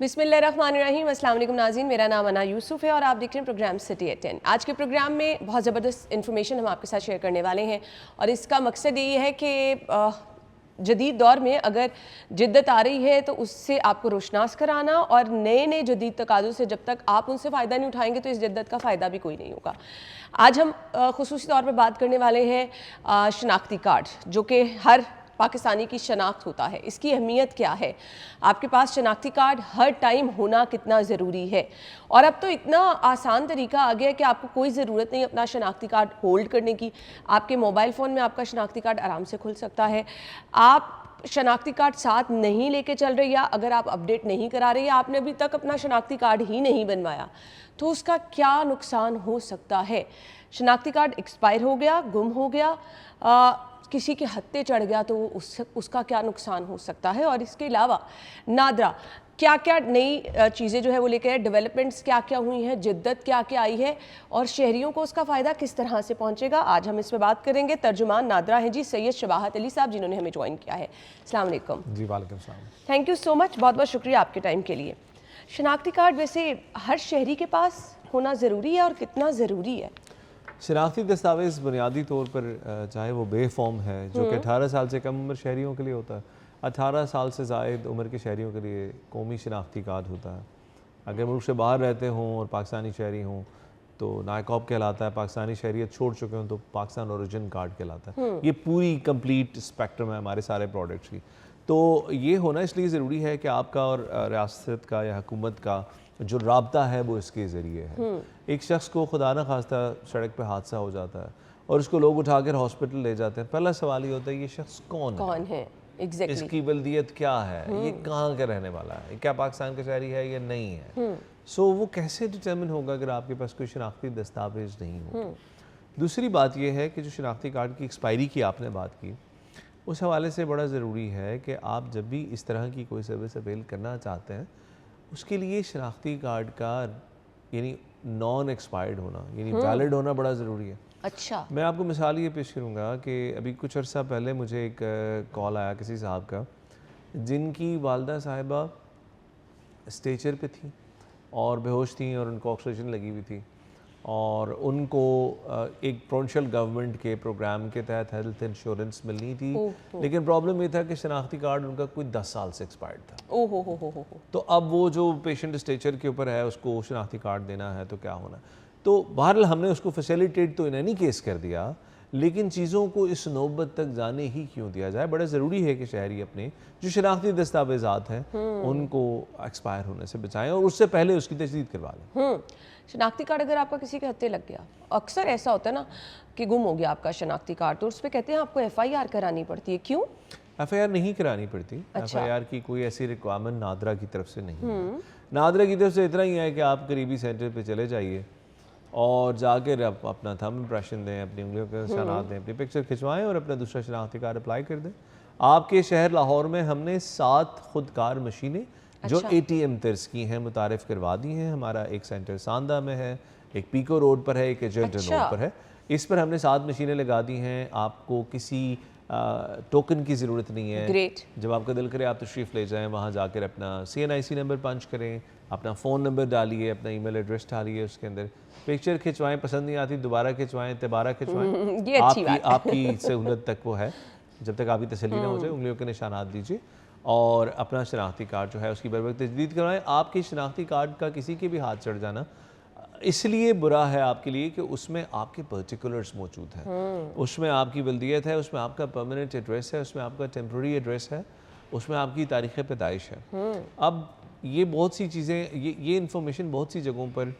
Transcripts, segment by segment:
बिस्मिल्लाहिर्रहमानिर्रहीम। अस्सलाम वालेकुम नाज़रीन, मेरा नाम अना यूसुफ़ है और आप देख रहे हैं प्रोग्राम सिटी एट 10। आज के प्रोग्राम में बहुत ज़बरदस्त इन्फॉर्मेशन हम आपके साथ शेयर करने वाले हैं और इसका मकसद यही है कि जदीद दौर में अगर जिद्दत आ रही है तो उससे आपको रोशनास कराना और नए नए जदीद तकाज़ों से जब तक आप उनसे फ़ायदा नहीं उठाएंगे तो इस जिद्दत का फ़ायदा भी कोई नहीं होगा। आज हम खुसूसी तौर पर बात करने वाले हैं शनाख्ती कार्ड, जो कि हर पाकिस्तानी की शनाख्त होता है। इसकी अहमियत क्या है, आपके पास शनाख्ती कार्ड हर टाइम होना कितना ज़रूरी है। और अब तो इतना आसान तरीका आ गया है कि आपको कोई ज़रूरत नहीं अपना शनाख्ती कार्ड होल्ड करने की। आपके मोबाइल फ़ोन में आपका शनाख्ती कार्ड आराम से खुल सकता है। आप शनाख्ती कार्ड साथ नहीं लेके चल रहे या अगर आप अपडेट नहीं करा रहे या आपने अभी तक अपना शनाख्ती कार्ड ही नहीं बनवाया तो उसका क्या नुकसान हो सकता है। शनाख्ती कार्ड एक्सपायर हो गया, गुम हो गया, किसी के हत्थे चढ़ गया तो उसका क्या नुकसान हो सकता है। और इसके अलावा नादरा क्या क्या नई चीज़ें जो है वो लेकर डेवलपमेंट्स क्या क्या हुई हैं, जिद्दत क्या क्या आई है और शहरियों को उसका फ़ायदा किस तरह से पहुंचेगा, आज हम इस पर बात करेंगे। तर्जुमान नादरा हैं जी सैयद शबाहत अली साहब, जिन्होंने हमें ज्वाइन किया है। अस्सलाम वालेकुम। जी वालेकुम सलाम। थैंक यू सो मच, बहुत बहुत शुक्रिया आपके टाइम के लिए। शनाख्ती कार्ड वैसे हर शहरी के पास होना ज़रूरी है और कितना ज़रूरी है? शनाख्ती दस्तावेज़ बुनियादी तौर पर चाहे वो बे फॉर्म है जो कि 18 साल से कम उम्र शहरियों के लिए होता है, 18 साल से ज़ायद उम्र के शहरियों के लिए कौमी शनाख्ती कार्ड होता है। अगर मुल्क से बाहर रहते हों और पाकिस्तानी शहरी हों तो नायकॉब कहलाता है, पाकिस्तानी शहरियत छोड़ चुके हों तो पाकिस्तान ओरिजिन कार्ड कहलाता है। ये पूरी कंप्लीट स्पेक्ट्रम है हमारे सारे प्रोडक्ट्स की। तो ये होना इसलिए ज़रूरी है कि आपका और रियासत का या हुकूमत का जो राब्ता है वो इसके ज़रिए है। एक शख्स को खुदा न खास्ता सड़क पे हादसा हो जाता है और उसको लोग उठाकर हॉस्पिटल ले जाते हैं, पहला सवाल ये होता है ये शख्स कौन है? Exactly. इसकी बल्दियत क्या है, ये कहाँ का रहने वाला है, क्या पाकिस्तान का शहरी है या नहीं है। सो वो कैसे डिटर्मिन होगा अगर आपके पास कोई शनाख्ती दस्तावेज नहीं हो। दूसरी बात यह है कि जो शनाख्ती कार्ड की एक्सपायरी की आपने बात की, उस हवाले से बड़ा ज़रूरी है कि आप जब भी इस तरह की कोई सर्विस अवेल करना चाहते हैं उसके लिए शनाख्ती कार्ड का यानी नॉन एक्सपायर्ड होना यानी वैलिड होना बड़ा ज़रूरी है। अच्छा, मैं आपको मिसाल ये पेश करूँगा कि अभी कुछ अर्सा पहले मुझे एक कॉल आया किसी साहब का जिनकी वालदा साहिबा स्ट्रेचर पे थी और बेहोश थी और उनको ऑक्सीजन लगी हुई थी और उनको एक प्रोविंशियल गवर्नमेंट के प्रोग्राम के तहत हेल्थ इंश्योरेंस मिलनी थी, लेकिन प्रॉब्लम ये था कि शनाख्ती कार्ड उनका कोई 10 साल से एक्सपायर्ड था। तो अब वो जो पेशेंट स्ट्रेचर के ऊपर है उसको शनाख्ती कार्ड देना है तो क्या होना। तो बहरहाल हमने उसको फैसिलिटेट तो इन एनी केस कर दिया, लेकिन चीज़ों को इस नौबत तक जाने ही क्यों दिया जाए। बड़ा ज़रूरी है कि शहरी अपने जो शनाख्ती दस्तावेज़ात हैं उनको एक्सपायर होने से बचाएं और उससे पहले उसकी तजदीद करवा लें। शनाख्ती कार्ड अगर आपका किसी के हत्थे लग गया, अक्सर ऐसा होता है ना कि गुम हो गया आपका शनाख्ती कार्ड, तो उस पर कहते हैं आपको FIR करानी पड़ती है। क्यों? FIR नहीं करानी पड़ती। अच्छा। FIR की कोई ऐसी रिक्वायरमेंट नादरा की तरफ से नहीं है। नादरा की तरफ से इतना ही है कि आप करीबी सेंटर पे चले जाइए और जाकर आप अपना थंब इम्प्रेशन दें, अपनी उंगलियों के निशानात दें, अपनी पिक्चर खिंचवाएं और अपना दूसरा शनाख्ती कार्ड अप्लाई कर दें। आपके शहर लाहौर में हमने 7 खुदकार मशीनें जो ATM तर्ज की हैं मुतारिफ़ करवा दी हैं। हमारा एक सेंटर सांदा में है, एक पीको रोड पर है, एक एजेंट रोड पर है। इस पर हमने 7 मशीनें लगा दी हैं। आपको किसी टोकन की ज़रूरत नहीं है। ग्रेट। जब आपका दिल करे आप तशरीफ़ ले जाएं, वहाँ जाकर अपना CNIC नंबर पंच करें, अपना फ़ोन नंबर डालिए, अपना ईमेल एड्रेस डालिए, उसके अंदर पिक्चर खिंचवाएं, पसंद नहीं आती दोबारा खिंचवाएं, दोबारा खिंचवाएं। ये अच्छी बात है। आपकी सहूलत तक वो है, जब तक आपकी तसल्ली ना हो जाए उंगलियों के निशानात दीजिए और अपना शनाख्ती कार्ड जो है उसकी बर वक्त तजदीद करवाएं। आपके शनाख्ती कार्ड का किसी के भी हाथ चढ़ जाना इसलिए बुरा है आपके लिए कि उसमें आपके पर्टिकुलर्स मौजूद हैं, उसमें आपकी बल्दियत है, उसमें आपका परमानेंट एड्रेस है, उसमें आपका टेम्प्रेरी एड्रेस है, उसमें आपकी तारीख़ पैदाइश है। अब ये बहुत सी चीज़ें ये इंफॉर्मेशन बहुत सी जगहों पर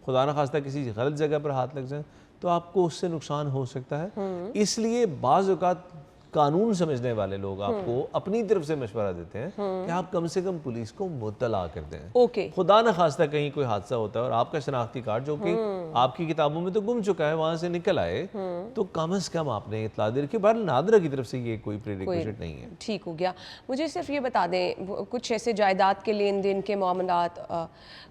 खुदा न खास्ता किसी गलत जगह पर हाथ लग जाए तो आपको उससे नुकसान हो सकता है। इसलिए बाज़ औक़ात कानून समझने वाले लोग आपको अपनी तरफ से मशवरा देते हैं कि आप कम से कम पुलिस को मुत्तला कर दें। खुदा न खास्ता कहीं कोई हादसा होता है और आपका शनाख्ती कार्ड जो कि आपकी किताबों में तो गुम चुका है वहां से निकल आए तो कम से कम आपने इत्तला दे रखी। बहरहाल नादरा की तरफ से ये कोई प्रीरिक्विजिट नहीं है। ठीक हो गया। मुझे सिर्फ ये बता दें, कुछ ऐसे जायदाद के लेन देन के मामलात,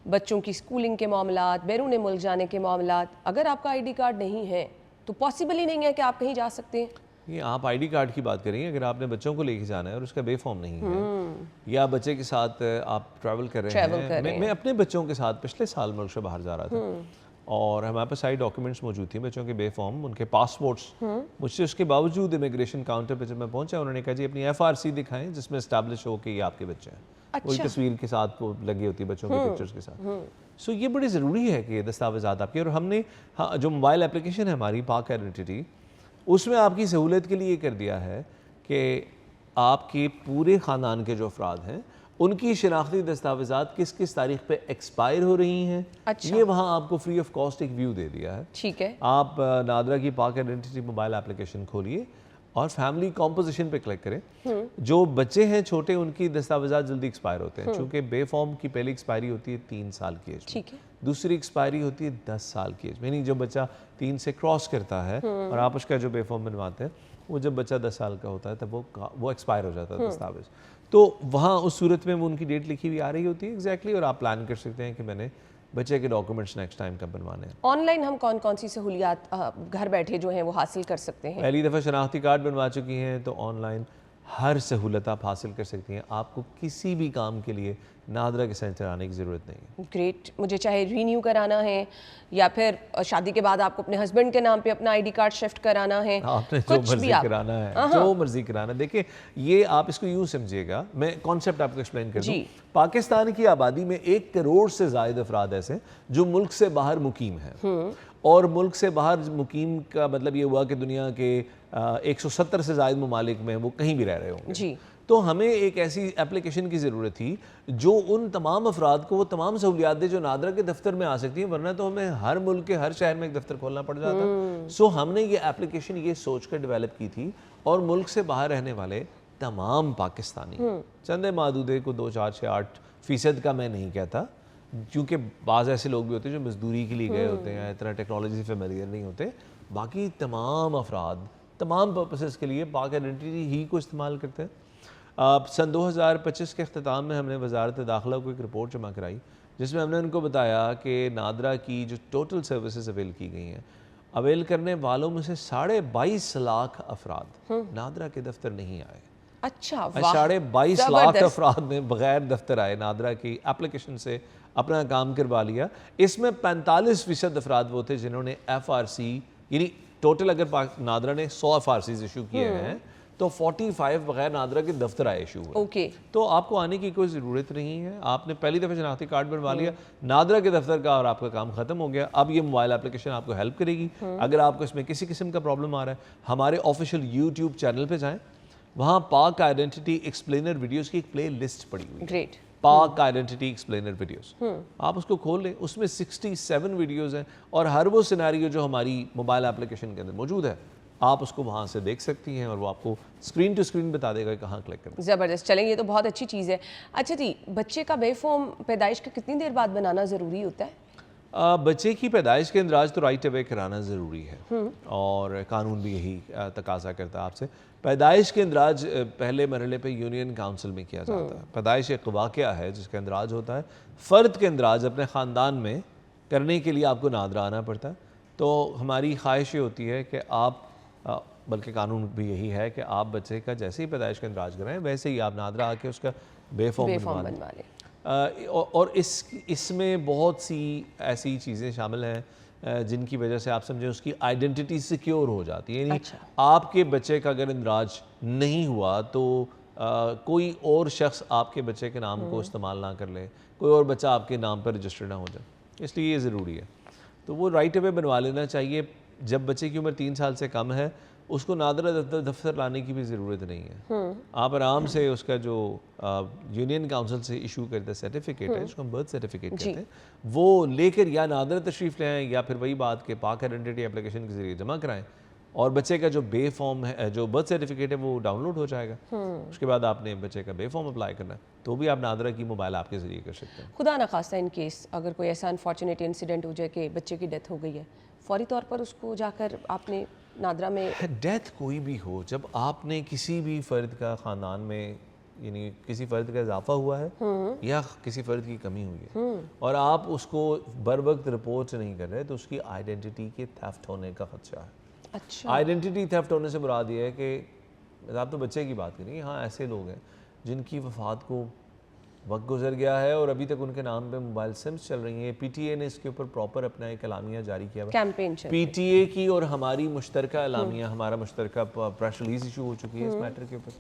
बच्चों की स्कूलिंग के मामलात, बैरून मुल्क जाने के मामलात, अगर आपका ID कार्ड नहीं है तो पॉसिबल ही नहीं है कि आप कहीं जा सकते हैं। ये आप आईडी कार्ड की बात करेंगे, अगर आपने बच्चों को लेके जाना है और उसका बेफॉर्म नहीं है या बच्चे के साथ आप ट्रैवल कर रहे हैं, मैं अपने बच्चों के साथ पिछले साल मुल्क से बाहर जा रहा था और हमारे पास सारी डॉक्यूमेंट्स मौजूद थी, बच्चों के बेफॉर्म, उनके पासपोर्ट्स। मुझसे उसके बावजूद इमिग्रेशन काउंटर पर जब मैं पहुंचा, उन्होंने कहा जी अपनी FRC दिखाएं जिसमें एस्टैब्लिश हो कि ये आपके बच्चे हैं। अच्छा। वही तस्वीर के साथ वो लगी होती है बच्चों के पिक्चर्स के साथ। सो ये बड़ी ज़रूरी है कि ये दस्तावेज़ात आपके, और हमने जो मोबाइल एप्लीकेशन है हमारी पाक आइडेंटिटी, उसमें आपकी सहूलत के लिए कर दिया है कि आपके पूरे ख़ानदान के जो अफराद हैं उनकी शनाख्ती दस्तावेज़ात किस किस तारीख पे एक्सपायर हो रही हैं। अच्छा। ये वहाँ आपको फ्री ऑफ कॉस्ट एक व्यू दे दिया है। ठीक है। आप नादरा की पाक आइडेंटिटी मोबाइल एप्लीकेशन खोलिए और फैमिली कॉम्पोजिशन पे क्लिक करें। जो बच्चे हैं छोटे, उनकी दस्तावेज़ात जल्दी एक्सपायर होते हैं, चूँकि बेफॉर्म की पहली एक्सपायरी होती है 3 साल की एज में, ठीक है। दूसरी एक्सपायरी होती है 10 साल की एज में, यानी जो बच्चा 3 से क्रॉस करता है और आप उसका जो बेफॉर्म बनवाते हैं, वो जब बच्चा 10 साल का होता है तब वो एक्सपायर हो जाता है दस्तावेज। तो वहाँ उस सूरत में वो उनकी डेट लिखी हुई आ रही होती है एग्जैक्टली, और आप प्लान कर सकते हैं कि मैंने बच्चे के डॉक्यूमेंट्स नेक्स्ट टाइम कब बनवाने हैं। ऑनलाइन हम कौन कौन सी सहूलियात घर बैठे जो हैं वो हासिल कर सकते हैं? पहली दफ़ा शनाख्ती कार्ड बनवा चुकी हैं तो ऑनलाइन हर सहूलत आप हासिल कर सकती हैं। आपको किसी भी काम के लिए नादरा के सेंटर आने की ज़रूरत नहीं है। ग्रेट। मुझे चाहे रीन्यू कराना है या फिर शादी के बाद आपको अपने हस्बैंड के नाम पे अपना आईडी कार्ड शिफ्ट कराना है, आपने जो मर्जी कराना है, जो मर्जी कराना है। देखिए, ये आप इसको यूँ समझिएगा, मैं कॉन्सेप्ट आपको एक्सप्लेन कर दूँ। पाकिस्तान की आबादी में 1 करोड़ से ज़ायद अफराद ऐसे जो मुल्क से बाहर मुकीम हैं, और मुल्क से बाहर मुकीम का मतलब ये हुआ कि दुनिया के 170 से ज़ायद ममालिक में वो कहीं भी रह रहे होंगे जी। तो हमें एक ऐसी एप्लीकेशन की ज़रूरत थी जो उन तमाम अफराद को वो तमाम सहूलियात दे जो नादरा के दफ्तर में आ सकती हैं, वरना तो हमें हर मुल्क के हर शहर में एक दफ्तर खोलना पड़ जाता। सो हमने ये एप्लीकेशन ये सोच कर डेवलप की थी, और मुल्क से बाहर रहने वाले तमाम पाकिस्तानी, चंदे मादूदे को 2, 4, 6, 8% का मैं नहीं कहता, क्योंकि बाज़ ऐसे लोग भी होते हैं जो मजदूरी के लिए गए होते हैं, इतना टेक्नोलॉजी से फेमिलियर नहीं होते। बाकी तमाम अफराद तमाम पर्पसेस के लिए पाक आइडेंटिटी ही को इस्तेमाल करते हैं। सन 2025 के अख्ताम में हमने वजारत दाखिला को एक रिपोर्ट जमा कराई जिसमें हमने उनको बताया कि नादरा की जो टोटल सर्विसेज अवेल की गई हैं, अवेल करने वालों में से 22.5 लाख अफराद नादरा के दफ्तर नहीं आए। अच्छा, 22.5 लाख अफराद ने बगैर दफ्तर आए नादरा की एप्लीकेशन से अपना काम करवा लिया। इसमें 45% अफराद वो थे जिन्होंने FRC, यानी टोटल अगर नादरा ने 100 FRCs इशू किए हैं तो 45 बगैर नादरा के दफ्तर आए इशू हुए। तो आपको आने की कोई ज़रूरत नहीं है, आपने पहली दफ़ा शनाख्ती कार्ड बनवा लिया नादरा के दफ्तर का और आपका काम ख़त्म हो गया। अब ये मोबाइल एप्लीकेशन आपको हेल्प करेगी। अगर आपको इसमें किसी किस्म का प्रॉब्लम आ रहा है, हमारे ऑफिशियल YouTube चैनल पे जाएं, वहाँ पाक आइडेंटिटी एक्सप्लेनर वीडियोज़ की एक प्ले लिस्ट पड़ी हुई है। ग्रेट। पाक आइडेंटिटी एक्सप्लेनर वीडियोस, आप उसको खोल लें, उसमें 67 वीडियोस हैं और हर वो सिनेरियो जो हमारी मोबाइल एप्लीकेशन के अंदर मौजूद है आप उसको वहाँ से देख सकती हैं और वो आपको स्क्रीन टू स्क्रीन बता देगा कि कहाँ क्लिक करना। ज़बरदस्त, चलेंगे, ये तो बहुत अच्छी चीज़ है। अच्छा जी, बच्चे का बेफॉर्म पैदाइश का कितनी देर बाद बनाना ज़रूरी होता है? बच्चे की पैदाइश के इंदराज तो राइट अवे कराना ज़रूरी है और कानून भी यही तकाजा करता है आपसे। पैदाइश के इंदराज पहले मरहले पे यूनियन काउंसिल में किया जाता है। पैदाइश एक वाक़या है जिसका इंदराज होता है, फ़र्द के इंदराज अपने ख़ानदान में करने के लिए आपको नादरा आना पड़ता है। तो हमारी ख्वाहिश ये होती है कि आप, बल्कि कानून भी यही है कि आप बच्चे का जैसे ही पैदाइश का इंदराज कराएं वैसे ही आप नादरा आके उसका बेफॉर्म बनवा लें। और इसमें बहुत सी ऐसी चीज़ें शामिल हैं जिनकी वजह से आप समझें उसकी आइडेंटिटी सिक्योर हो जाती है। यानी आपके बच्चे का अगर इंदराज नहीं हुआ तो कोई और शख्स आपके बच्चे के नाम को इस्तेमाल ना कर ले, कोई और बच्चा आपके नाम पर रजिस्टर्ड ना हो जाए, इसलिए ये ज़रूरी है। तो वो राइट अवे बनवा लेना चाहिए। जब बच्चे की उम्र 3 साल से कम है उसको नादरा दफ्तर लाने की भी ज़रूरत नहीं है। आप आराम से उसका जो यूनियन काउंसिल से इशू करते सर्टिफिकेट है, जिसको हम बर्थ सर्टिफिकेट कहते हैं, वो लेकर या नादरा तशरीफ़ ले आएँ या फिर वही बात के पाक आइडेंटिटी एप्लीकेशन के ज़रिए जमा कराएं और बच्चे का जो बे फॉर्म है, जो बर्थ सर्टिफिकेट है, वो डाउनलोड हो जाएगा। उसके बाद आपने बच्चे का बे फॉर्म अप्लाई करना है तो भी आप नादरा की मोबाइल ऐप के ज़रिए कर सकते हैं। खुदा ना खास्ता इन केस अगर कोई ऐसा अनफॉर्चुनेट इंसिडेंट हो जाए कि बच्चे की डेथ हो गई है, फौरी तौर पर उसको जाकर आपने नादरा में, डेथ कोई भी हो, जब आपने किसी भी फ़र्द का ख़ानदान में, यानी किसी फ़र्द का इजाफा हुआ है या किसी फ़र्द की कमी हुई है और आप उसको बर वक्त रिपोर्ट नहीं कर रहे तो उसकी आइडेंटिटी के थेफ्ट होने का खदशा है। अच्छा। आइडेंटिटी थेफ्ट होने से मुराद ये है कि आप तो बच्चे की बात करेंगे, हाँ ऐसे लोग हैं जिनकी वफात को वक्त गुजर गया है और अभी तक उनके नाम पे मोबाइल सिम्स चल रही हैं। पीटीए ने इसके ऊपर प्रॉपर अपना एक एलामिया जारी किया हुआ, कैंपेन चल पीटीए की और हमारी मुश्तरका एलामिया, हमारा मुश्तरका प्रेस रिलीज इशू हो चुकी है इस मैटर के ऊपर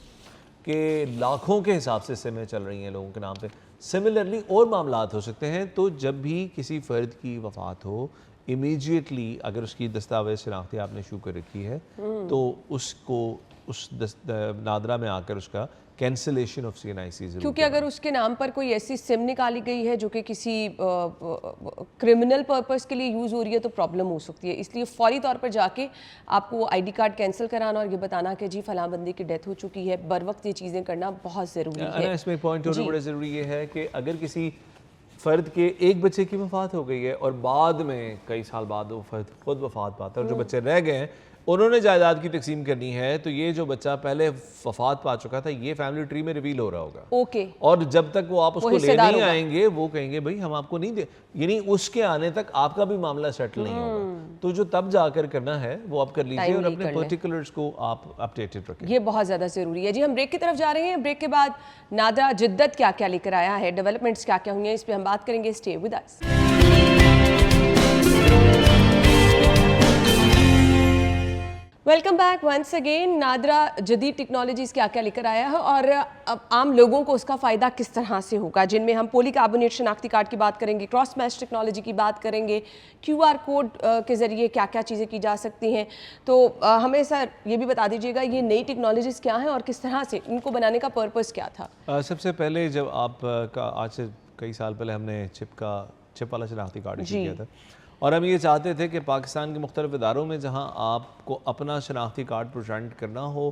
कि लाखों के हिसाब से सिमें चल रही हैं लोगों के नाम पे। सिमिलरली और मामलात हो सकते हैं। तो जब भी किसी फ़र्द की वफ़ात हो, इमीडिएटली अगर उसकी दस्तावेज शनाख्ती आपने इशू कर रखी है तो उसको उस नादरा में आकर उसका कैंसिलेशन ऑफ CNIC ज़रूर, क्योंकि अगर उसके नाम पर कोई ऐसी सिम निकाली गई है जो कि किसी क्रिमिनल पर्पस के लिए यूज़ हो रही है तो प्रॉब्लम हो सकती है। इसलिए फौरी तौर पर जाके आपको आईडी कार्ड कैंसिल कराना और ये बताना कि जी फलां बंदे की डेथ हो चुकी है, बर वक्त ये चीज़ें करना बहुत ज़रूरी है। इसमें पॉइंट और बड़ा ज़रूरी ये है कि अगर किसी फ़र्द के एक बच्चे की वफ़ात हो गई है और बाद में कई साल बाद वो फ़र्द खुद वफ़ात पाता है और जो बच्चे रह गए हैं उन्होंने जायदाद की तकसीम करनी है, तो ये जो बच्चा पहले वफात पा चुका था ये फैमिली ट्री में रिवील हो रहा होगा। ओके। और जब तक वो आप उसको ले नहीं आएंगे वो कहेंगे भाई हम आपको नहीं दे, यानी उसके आने तक आपका भी मामला सेटल नहीं होगा। तो जो तब जाकर करना है वो आप कर लीजिए और अपने पर्टिकुलर्स को आप अपडेटेड रखें। ये बहुत ज़्यादा ज़रूरी है। जी हम ब्रेक की तरफ जा रहे हैं। ब्रेक के बाद नादरा जिद्दत क्या क्या लेकर आया है, डेवलपमेंट्स क्या क्या हुई हैं, इस पर हम बात करेंगे। Stay with us. Welcome back once again. NADRA जदीद टेक्नोलॉजीज़ क्या क्या लेकर आया है और अब आम लोगों को उसका फ़ायदा किस तरह से होगा, जिनमें हम पॉलीकार्बोनेट शनाख्ती कार्ड की बात करेंगे, क्रॉस मैच टेक्नोलॉजी की बात करेंगे, QR कोड के ज़रिए क्या क्या चीज़ें की जा सकती हैं। तो हमें सर ये भी बता दीजिएगा ये नई टेक्नोलॉजीज़ क्या हैं और किस तरह से इनको बनाने का पर्पज़ क्या था। सबसे पहले जब आप का आज से कई साल पहले हमने चिप वाला शनाख्ती कार्ड इशू किया था और हम ये चाहते थे कि पाकिस्तान के मुख्तलिफ इदारों में जहाँ आपको अपना शनाख्ती कार्ड प्रेजेंट करना हो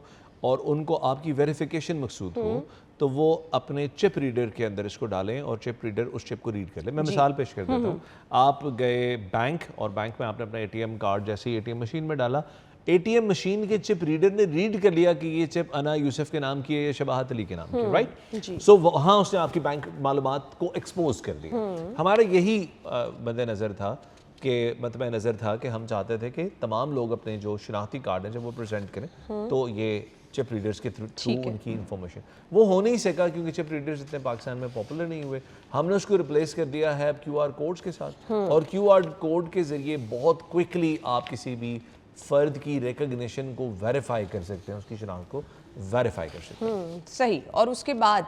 और उनको आपकी वेरिफिकेशन मकसूद हो तो वो अपने चिप रीडर के अंदर इसको डालें और चिप रीडर उस चिप को रीड कर ले। मैं मिसाल पेश कर देता हूँ। आप गए बैंक और बैंक में आपने अपना ATM कार्ड जैसे ही ATM मशीन में डाला, ATM मशीन के चिप रीडर ने रीड कर लिया कि ये चिप अना यूसुफ के नाम की है या शबाहत अली के नाम की, राइट। सो वहाँ उसने आपकी बैंक मालूमात को एक्सपोज कर दिया। हमारा यही मद्देनज़र था कि मतलब नज़र था कि हम चाहते थे कि तमाम लोग अपने जो शनाख्ती कार्ड हैं जब वो प्रेजेंट करें तो ये चिप रीडर्स के थ्रू उनकी इंफॉर्मेशन वो हो नहीं सका क्योंकि चिप रीडर्स इतने पाकिस्तान में पॉपुलर नहीं हुए। हमने उसको रिप्लेस कर दिया है QR कोड्स के साथ और QR कोड के ज़रिए बहुत क्विकली आप किसी भी फ़र्द की रिकग्निशन को वेरीफाई कर सकते हैं, उसकी शनाख्त को वेरीफाई कर सकते हैं। सही। और उसके बाद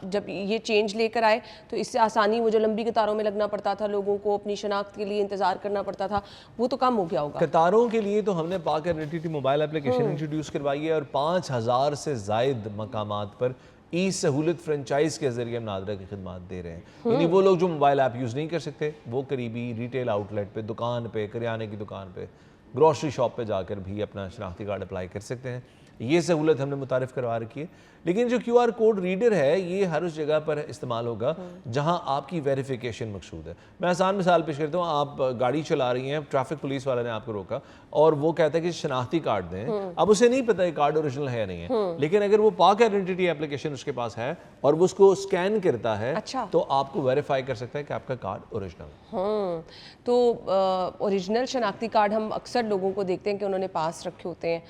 जब ये चेंज लेकर आए तो इससे आसानी, वो जो लंबी कतारों में लगना पड़ता था, लोगों को अपनी शनाख्त के लिए इंतज़ार करना पड़ता था, वो तो कम हो गया होगा। कतारों के लिए तो हमने पाक आइडेंटिटी मोबाइल एप्लीकेशन इंट्रोड्यूस करवाई है और 5000 से ज़ायद मकामात पर ई सहूलत फ्रेंचाइज के जरिए हम नादरा की खिदमात दे रहे हैं। यानी वो लोग जो मोबाइल ऐप यूज़ नहीं कर सकते वो करीबी रिटेल आउटलेट पे, दुकान पे, करियाने की दुकान पे, ग्रॉसरी शॉप पे जाकर भी अपना शनाख्ती कार्ड अप्लाई कर सकते हैं। ये सहूलत हमने मुतारिफ़ करवा रखी है। लेकिन जो QR कोड रीडर है ये हर उस जगह पर इस्तेमाल होगा जहां आपकी वेरिफिकेशन मकसूद है। मैं आसान मिसाल पेश करता हूँ। आप गाड़ी चला रही हैं, ट्रैफिक पुलिस वाले ने आपको रोका और वो कहता है कि शनाख्ती कार्ड दें। अब उसे नहीं पता है कार्ड ओरिजिनल है या नहीं है, लेकिन अगर वो पाक आइडेंटिटी एप्लीकेशन उसके पास है और वो उसको स्कैन करता है तो आपको वेरीफाई कर सकता है कि आपका कार्ड ओरिजिनल है। तो ओरिजिनल शनाख्ती कार्ड हम अक्सर लोगों को देखते हैं कि उन्होंने पास रखे होते हैं।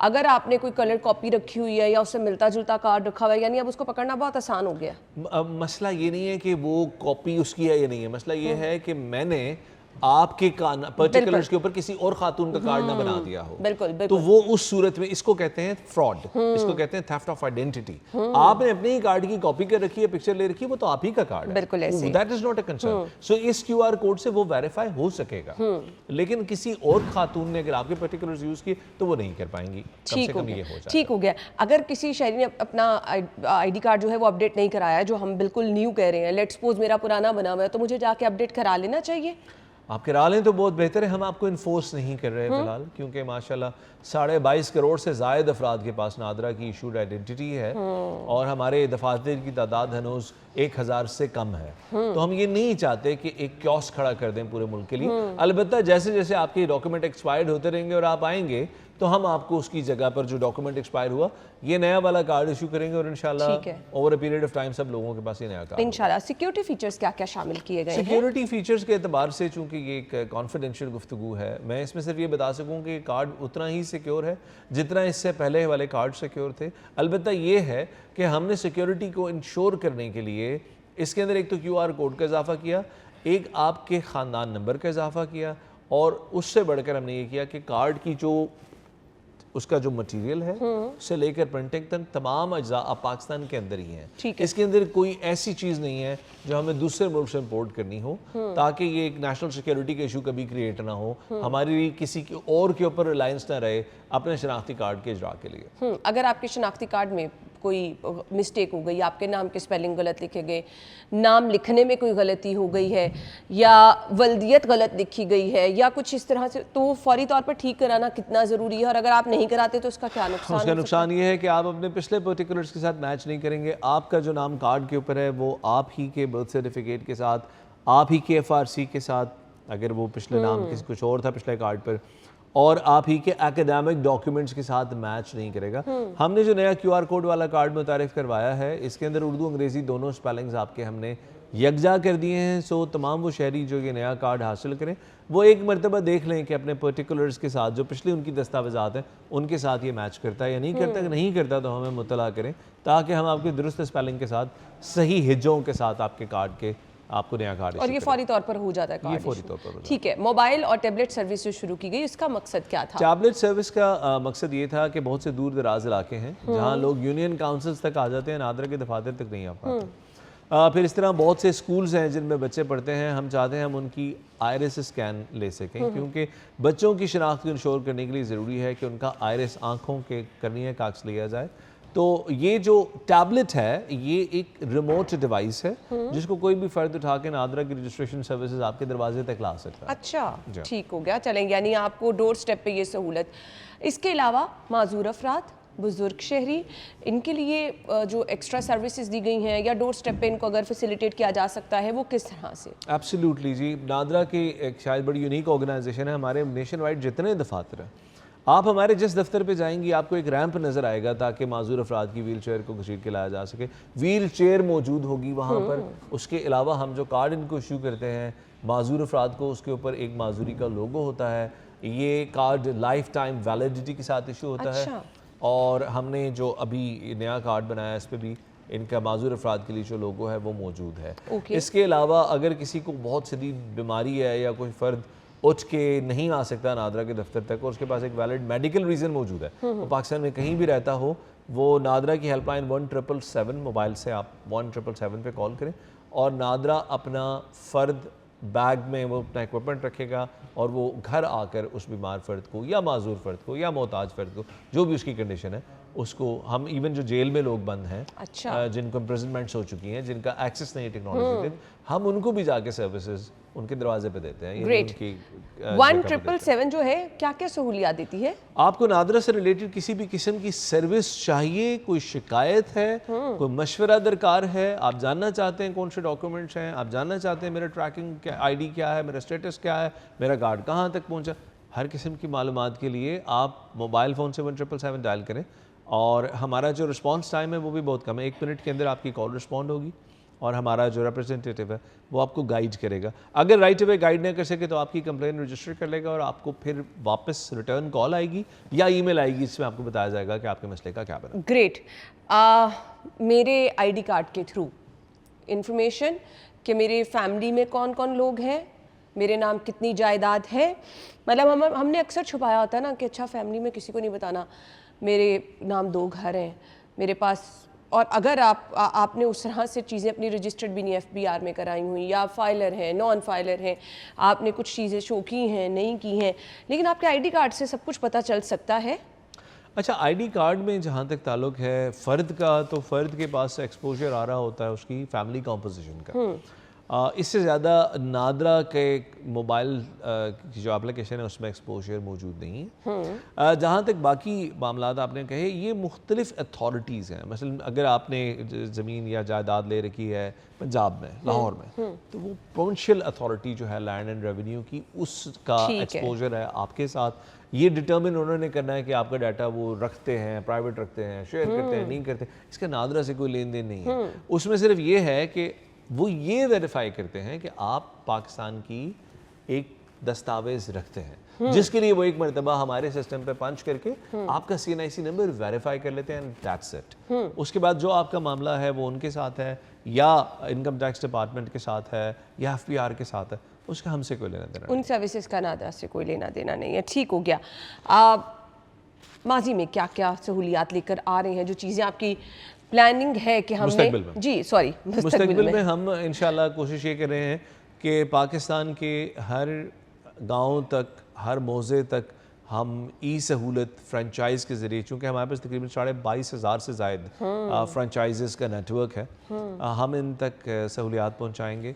अगर आपने कोई कलर कॉपी रखी हुई है या उससे मिलता जुलता कार्ड रखा हुआ है, यानी अब उसको पकड़ना बहुत आसान हो गया। अब मसला ये नहीं है कि वो कॉपी उसकी है या नहीं है, मसला ये है कि मैंने आपके पर्टिकुलर्स के ऊपर किसी और खातून का कार्ड ना बना दिया हो। बिल्कुल। तो वो उस सूरत में इसको कहते हैं फ्रॉड, इसको कहते हैं थेफ्ट ऑफ आइडेंटिटी। आपने अपने ही कार्ड की कॉपी कर रखी है, पिक्चर ले रखी है, वो तो आप ही का कार्ड है। बिल्कुल ऐसे। That is not a concern. So इस QR कोड से वो वेरीफाई हो सकेगा, लेकिन किसी और खातून ने अगर आपके पर्टिकुलर्स यूज किए तो वो नहीं कर पाएंगी। ठीक हो गया। अगर किसी शहरी ने अपना ID कार्ड जो है वो अपडेट नहीं कराया है, जो हम बिल्कुल न्यू कह रहे हैं, लेट्स सपोज मेरा पुराना बना हुआ है, तो मुझे जाके अपडेट करा लेना चाहिए? आप करा लें तो बहुत बेहतर है। हम आपको इन्फोर्स नहीं कर रहे फिलहाल, क्योंकि माशाल्लाह 22.5 करोड़ से ज़ायद अफराद के पास नादरा की इशूड आइडेंटिटी है और हमारे दफातर की तादाद हनूज 1000 से कम है। तो हम ये नहीं चाहते कि एक कियोस्क खड़ा कर दें पूरे मुल्क के लिए। अलबत्ता जैसे जैसे आपके डॉक्यूमेंट एक्सपायर्ड होते रहेंगे और आप आएंगे तो हम आपको उसकी जगह पर जो डॉक्यूमेंट एक्सपायर हुआ ये नया वाला कार्ड इशू करेंगे और इंशाल्लाह over a period of time सब लोगों के पास ये नया कार्ड इंशाल्लाह। सिक्योरिटी फीचर्स क्या क्या शामिल किए गए हैं? सिक्योरिटी फीचर्स के एतबार से चूंकि ये एक कॉन्फिडेंशियल गुफ्तगू है, मैं इसमें सिर्फ ये बता सकूं कि कार्ड उतना ही सिक्योर है जितना इससे पहले वाले कार्ड सिक्योर थे। अलबत्ता ये है कि हमने सिक्योरिटी को इंश्योर करने के लिए इसके अंदर एक तो QR कोड का इजाफा किया, एक आपके ख़ानदान नंबर का इजाफा किया, और उससे बढ़कर हमने ये किया कि कार्ड की जो उसका जो मटेरियल है से लेकर प्रिंटिंग तक तमाम अज्जा अब पाकिस्तान के अंदर ही हैं। इसके अंदर कोई ऐसी चीज़ नहीं है जो हमें दूसरे मुल्क से इम्पोर्ट करनी हो, ताकि ये एक नेशनल सिक्योरिटी का इशू कभी क्रिएट ना हो, हमारी किसी के और के ऊपर रिलायंस ना रहे अपने शनाख्ती कार्ड के इजरा के लिए। अगर आपके शनाख्ती कार्ड में कोई मिस्टेक हो गई, आपके नाम के स्पेलिंग गलत लिखे गए, नाम लिखने में कोई गलती हो गई है, या वल्दियत गलत लिखी गई है, या कुछ इस तरह से, तो फौरी तौर पर ठीक कराना कितना ज़रूरी है, और अगर आप नहीं कराते तो उसका क्या नुकसान? उसका नुकसान ये है कि आप अपने पिछले पर्टिकुलर्स के साथ मैच नहीं करेंगे। आपका जो नाम कार्ड के ऊपर है वो आप ही के बर्थ सर्टिफिकेट के साथ, आप ही के FRC के साथ, अगर वो पिछले नाम किसी कुछ और था पिछले कार्ड पर, और आप ही के एकेडमिक डॉक्यूमेंट्स के साथ मैच नहीं करेगा। हमने जो नया QR कोड वाला कार्ड मुतारिफ करवाया है, इसके अंदर उर्दू अंग्रेज़ी दोनों स्पेलिंग्स आपके हमने यकजा कर दिए हैं। सो तमाम वो शहरी जो ये नया कार्ड हासिल करें वो एक मरतबा देख लें कि अपने पर्टिकुलर्स के साथ जो पिछली उनकी दस्तावेज़ात हैं उनके साथ ये मैच करता है या नहीं करता। नहीं करता तो हमें मुतला करें, ताकि हम आपके दुरुस्त स्पेलिंग के साथ सही हिज्जों के साथ आपके कार्ड के आपको नया कार्ड, और ये फौरी तौर पर हो जाता है कार्ड, ये फौरी तौर पर। ठीक है। मोबाइल और टैबलेट सर्विस जो शुरू की गई, इसका मकसद क्या था? टैबलेट सर्विस का मकसद ये था कि बहुत से दूर दराज इलाके हैं जहाँ लोग यूनियन काउंसिल्स तक आ जाते हैं, नादरा के दफातर तक नहीं आ पाते। फिर इस तरह बहुत से स्कूल्स हैं जिनमें बच्चे पढ़ते हैं, हम चाहते हैं हम उनकी आयरिस स्कैन ले सकें, क्योंकि बच्चों की शनाख्त को इंश्योर करने के लिए ज़रूरी है कि उनका आयरिस आँखों के करनी कागज लिया जाए। तो ये जो टैबलेट है ये एक रिमोट डिवाइस है जिसको कोई भी फ़र्द उठा के नादरा की रजिस्ट्रेशन सर्विसेज आपके दरवाजे तक ला सकता है। अच्छा, ठीक हो गया, चलेंगे, यानी आपको डोर स्टेप पे ये सहूलत। इसके अलावा माजूर अफराद, बुजुर्ग शहरी, इनके लिए जो एक्स्ट्रा सर्विसेज दी गई हैं या डोर स्टेप पे इनको अगर फैसिलिटेट किया जा सकता है, वो किस तरह से? एब्सोल्युटली जी, नादरा की एक शायद बड़ी यूनिक ऑर्गेनाइजेशन है। हमारे नेशन वाइड जितने दफातर हैं, आप हमारे जिस दफ्तर पे जाएंगी आपको एक रैंप नज़र आएगा ताकि माजूर अफराद की व्हील चेयर को घसीट के लाया जा सके। व्हील चेयर मौजूद होगी वहाँ पर। उसके अलावा हम जो कार्ड इनको इशू करते हैं माजूर अफराद को, उसके ऊपर एक माजूरी का लोगो होता है। ये कार्ड लाइफ टाइम वैलिडिटी के साथ इशू होता है। और हमने जो अभी नया कार्ड बनाया इस पर भी इनका माजूर अफराद के लिए जो लोगो है वो मौजूद है। इसके अलावा अगर किसी को बहुत शदीद बीमारी है या कोई फ़र्द उठ के नहीं आ सकता नादरा के दफ्तर तक और उसके पास एक वैलिड मेडिकल रीज़न मौजूद है, वो पाकिस्तान में कहीं भी रहता हो, वो नादरा की हेल्पलाइन 1777 मोबाइल से आप 1777 पे कॉल करें, और नादरा अपना फ़र्द बैग में वो अपना इक्विपमेंट रखेगा और वो घर आकर उस बीमार फ़र्द को या माजूर फ़र्द को या मोहताज फ़र्द को, जो भी उसकी कंडीशन है, उसको हम इवन जो जेल में लोग बंद हैं, जिनको इम्प्रिजनमेंट्स हो चुकी हैं, जिनका एक्सेस नहीं है टेक्नोलॉजी के, हम उनको भी जाके सर्विसेज उनके दरवाजे पे देते हैं। ग्रेट। 1777 जो है क्या क्या सहूलियात देती है? आपको नादरा से रिलेटेड किसी भी किस्म की सर्विस चाहिए, कोई शिकायत है, कोई मशवरा दरकार है, आप जानना चाहते हैं कौन से डॉक्यूमेंट्स हैं, आप जानना चाहते हैं मेरा ट्रैकिंग ID क्या है, मेरा स्टेटस क्या है, मेरा कार्ड कहाँ तक पहुँचा, हर किस्म की मालूमात के लिए आप मोबाइल फ़ोन से 1777 डायल करें। और हमारा जो रिस्पॉन्स टाइम है वो भी बहुत कम है, 1 मिनट के अंदर आपकी कॉल रिस्पॉन्ड होगी और हमारा जो रिप्रेजेंटेटिव है वो आपको गाइड करेगा। अगर राइट अवे गाइड नहीं कर सके तो आपकी कंप्लेन रजिस्टर कर लेगा और आपको फिर वापस रिटर्न कॉल आएगी या ईमेल आएगी जिसमें आपको बताया जाएगा कि आपके मसले का क्या बना। ग्रेट। मेरे ID कार्ड के थ्रू इंफॉर्मेशन कि मेरे फैमिली में कौन कौन लोग हैं, मेरे नाम कितनी जायदाद है, मतलब हमने अक्सर छुपाया होता है ना कि अच्छा फैमिली में किसी को नहीं बताना, मेरे नाम 2 घर हैं मेरे पास, और अगर आपने उस तरह से चीज़ें अपनी रजिस्टर्ड भी नहीं FBR में कराई हुई, या फाइलर हैं, नॉन फाइलर हैं, आपने कुछ चीज़ें शो की हैं, नहीं की हैं, लेकिन आपके ID कार्ड से सब कुछ पता चल सकता है। अच्छा, ID कार्ड में जहाँ तक ताल्लुक है फ़र्द का, तो फ़र्द के पास एक्सपोजर आ रहा होता है उसकी फैमिली कॉम्पोजिशन का। इससे ज़्यादा नादरा के मोबाइल की जो एप्लीकेशन है उसमें एक्सपोजर मौजूद नहीं है। जहाँ तक बाकी मामला आपने कहे, ये मुख्तलिफ अथॉरिटीज़ हैं। मसलन अगर आपने ज़मीन या जायदाद ले रखी है पंजाब में, लाहौर में, तो वो प्रोविंशियल अथॉरिटी जो है लैंड एंड रेवेन्यू की, उसका एक्सपोजर है आपके साथ। ये डिटर्मिन उन्होंने करना है कि आपका डाटा वो रखते हैं, प्राइवेट रखते हैं, शेयर करते हैं, नहीं करते। इसका नादरा से कोई लेन देन नहीं है। उसमें सिर्फ ये है कि वो ये वेरीफाई करते हैं कि आप पाकिस्तान की एक दस्तावेज रखते हैं, जिसके लिए वो एक मरतबा हमारे सिस्टम पे पंच करके आपका CNIC नंबर वेरीफाई कर लेते हैं, दैट्स इट। उसके बाद जो आपका मामला है वो उनके साथ है या इनकम टैक्स डिपार्टमेंट के साथ है या FPR के साथ है, उसका हमसे कोई लेना देना। उन सर्विसेज का नादरा से कोई लेना देना नहीं है। ठीक हो गया। माजी में क्या क्या सहूलियात लेकर आ रहे हैं, जो चीज़ें आपकी प्लानिंग है कि हमने मुस्तकबिल में हम इंशाल्लाह कोशिश ये कर रहे हैं कि पाकिस्तान के हर गांव तक, हर मौज़े तक हम सहूलत फ्रेंचाइज़ के ज़रिए, चूँकि हमारे पास तकरीबन 22,500 से ज़ायद फ्रेंचाइज़ का नेटवर्क है, हम इन तक सहूलियात पहुँचाएँगे,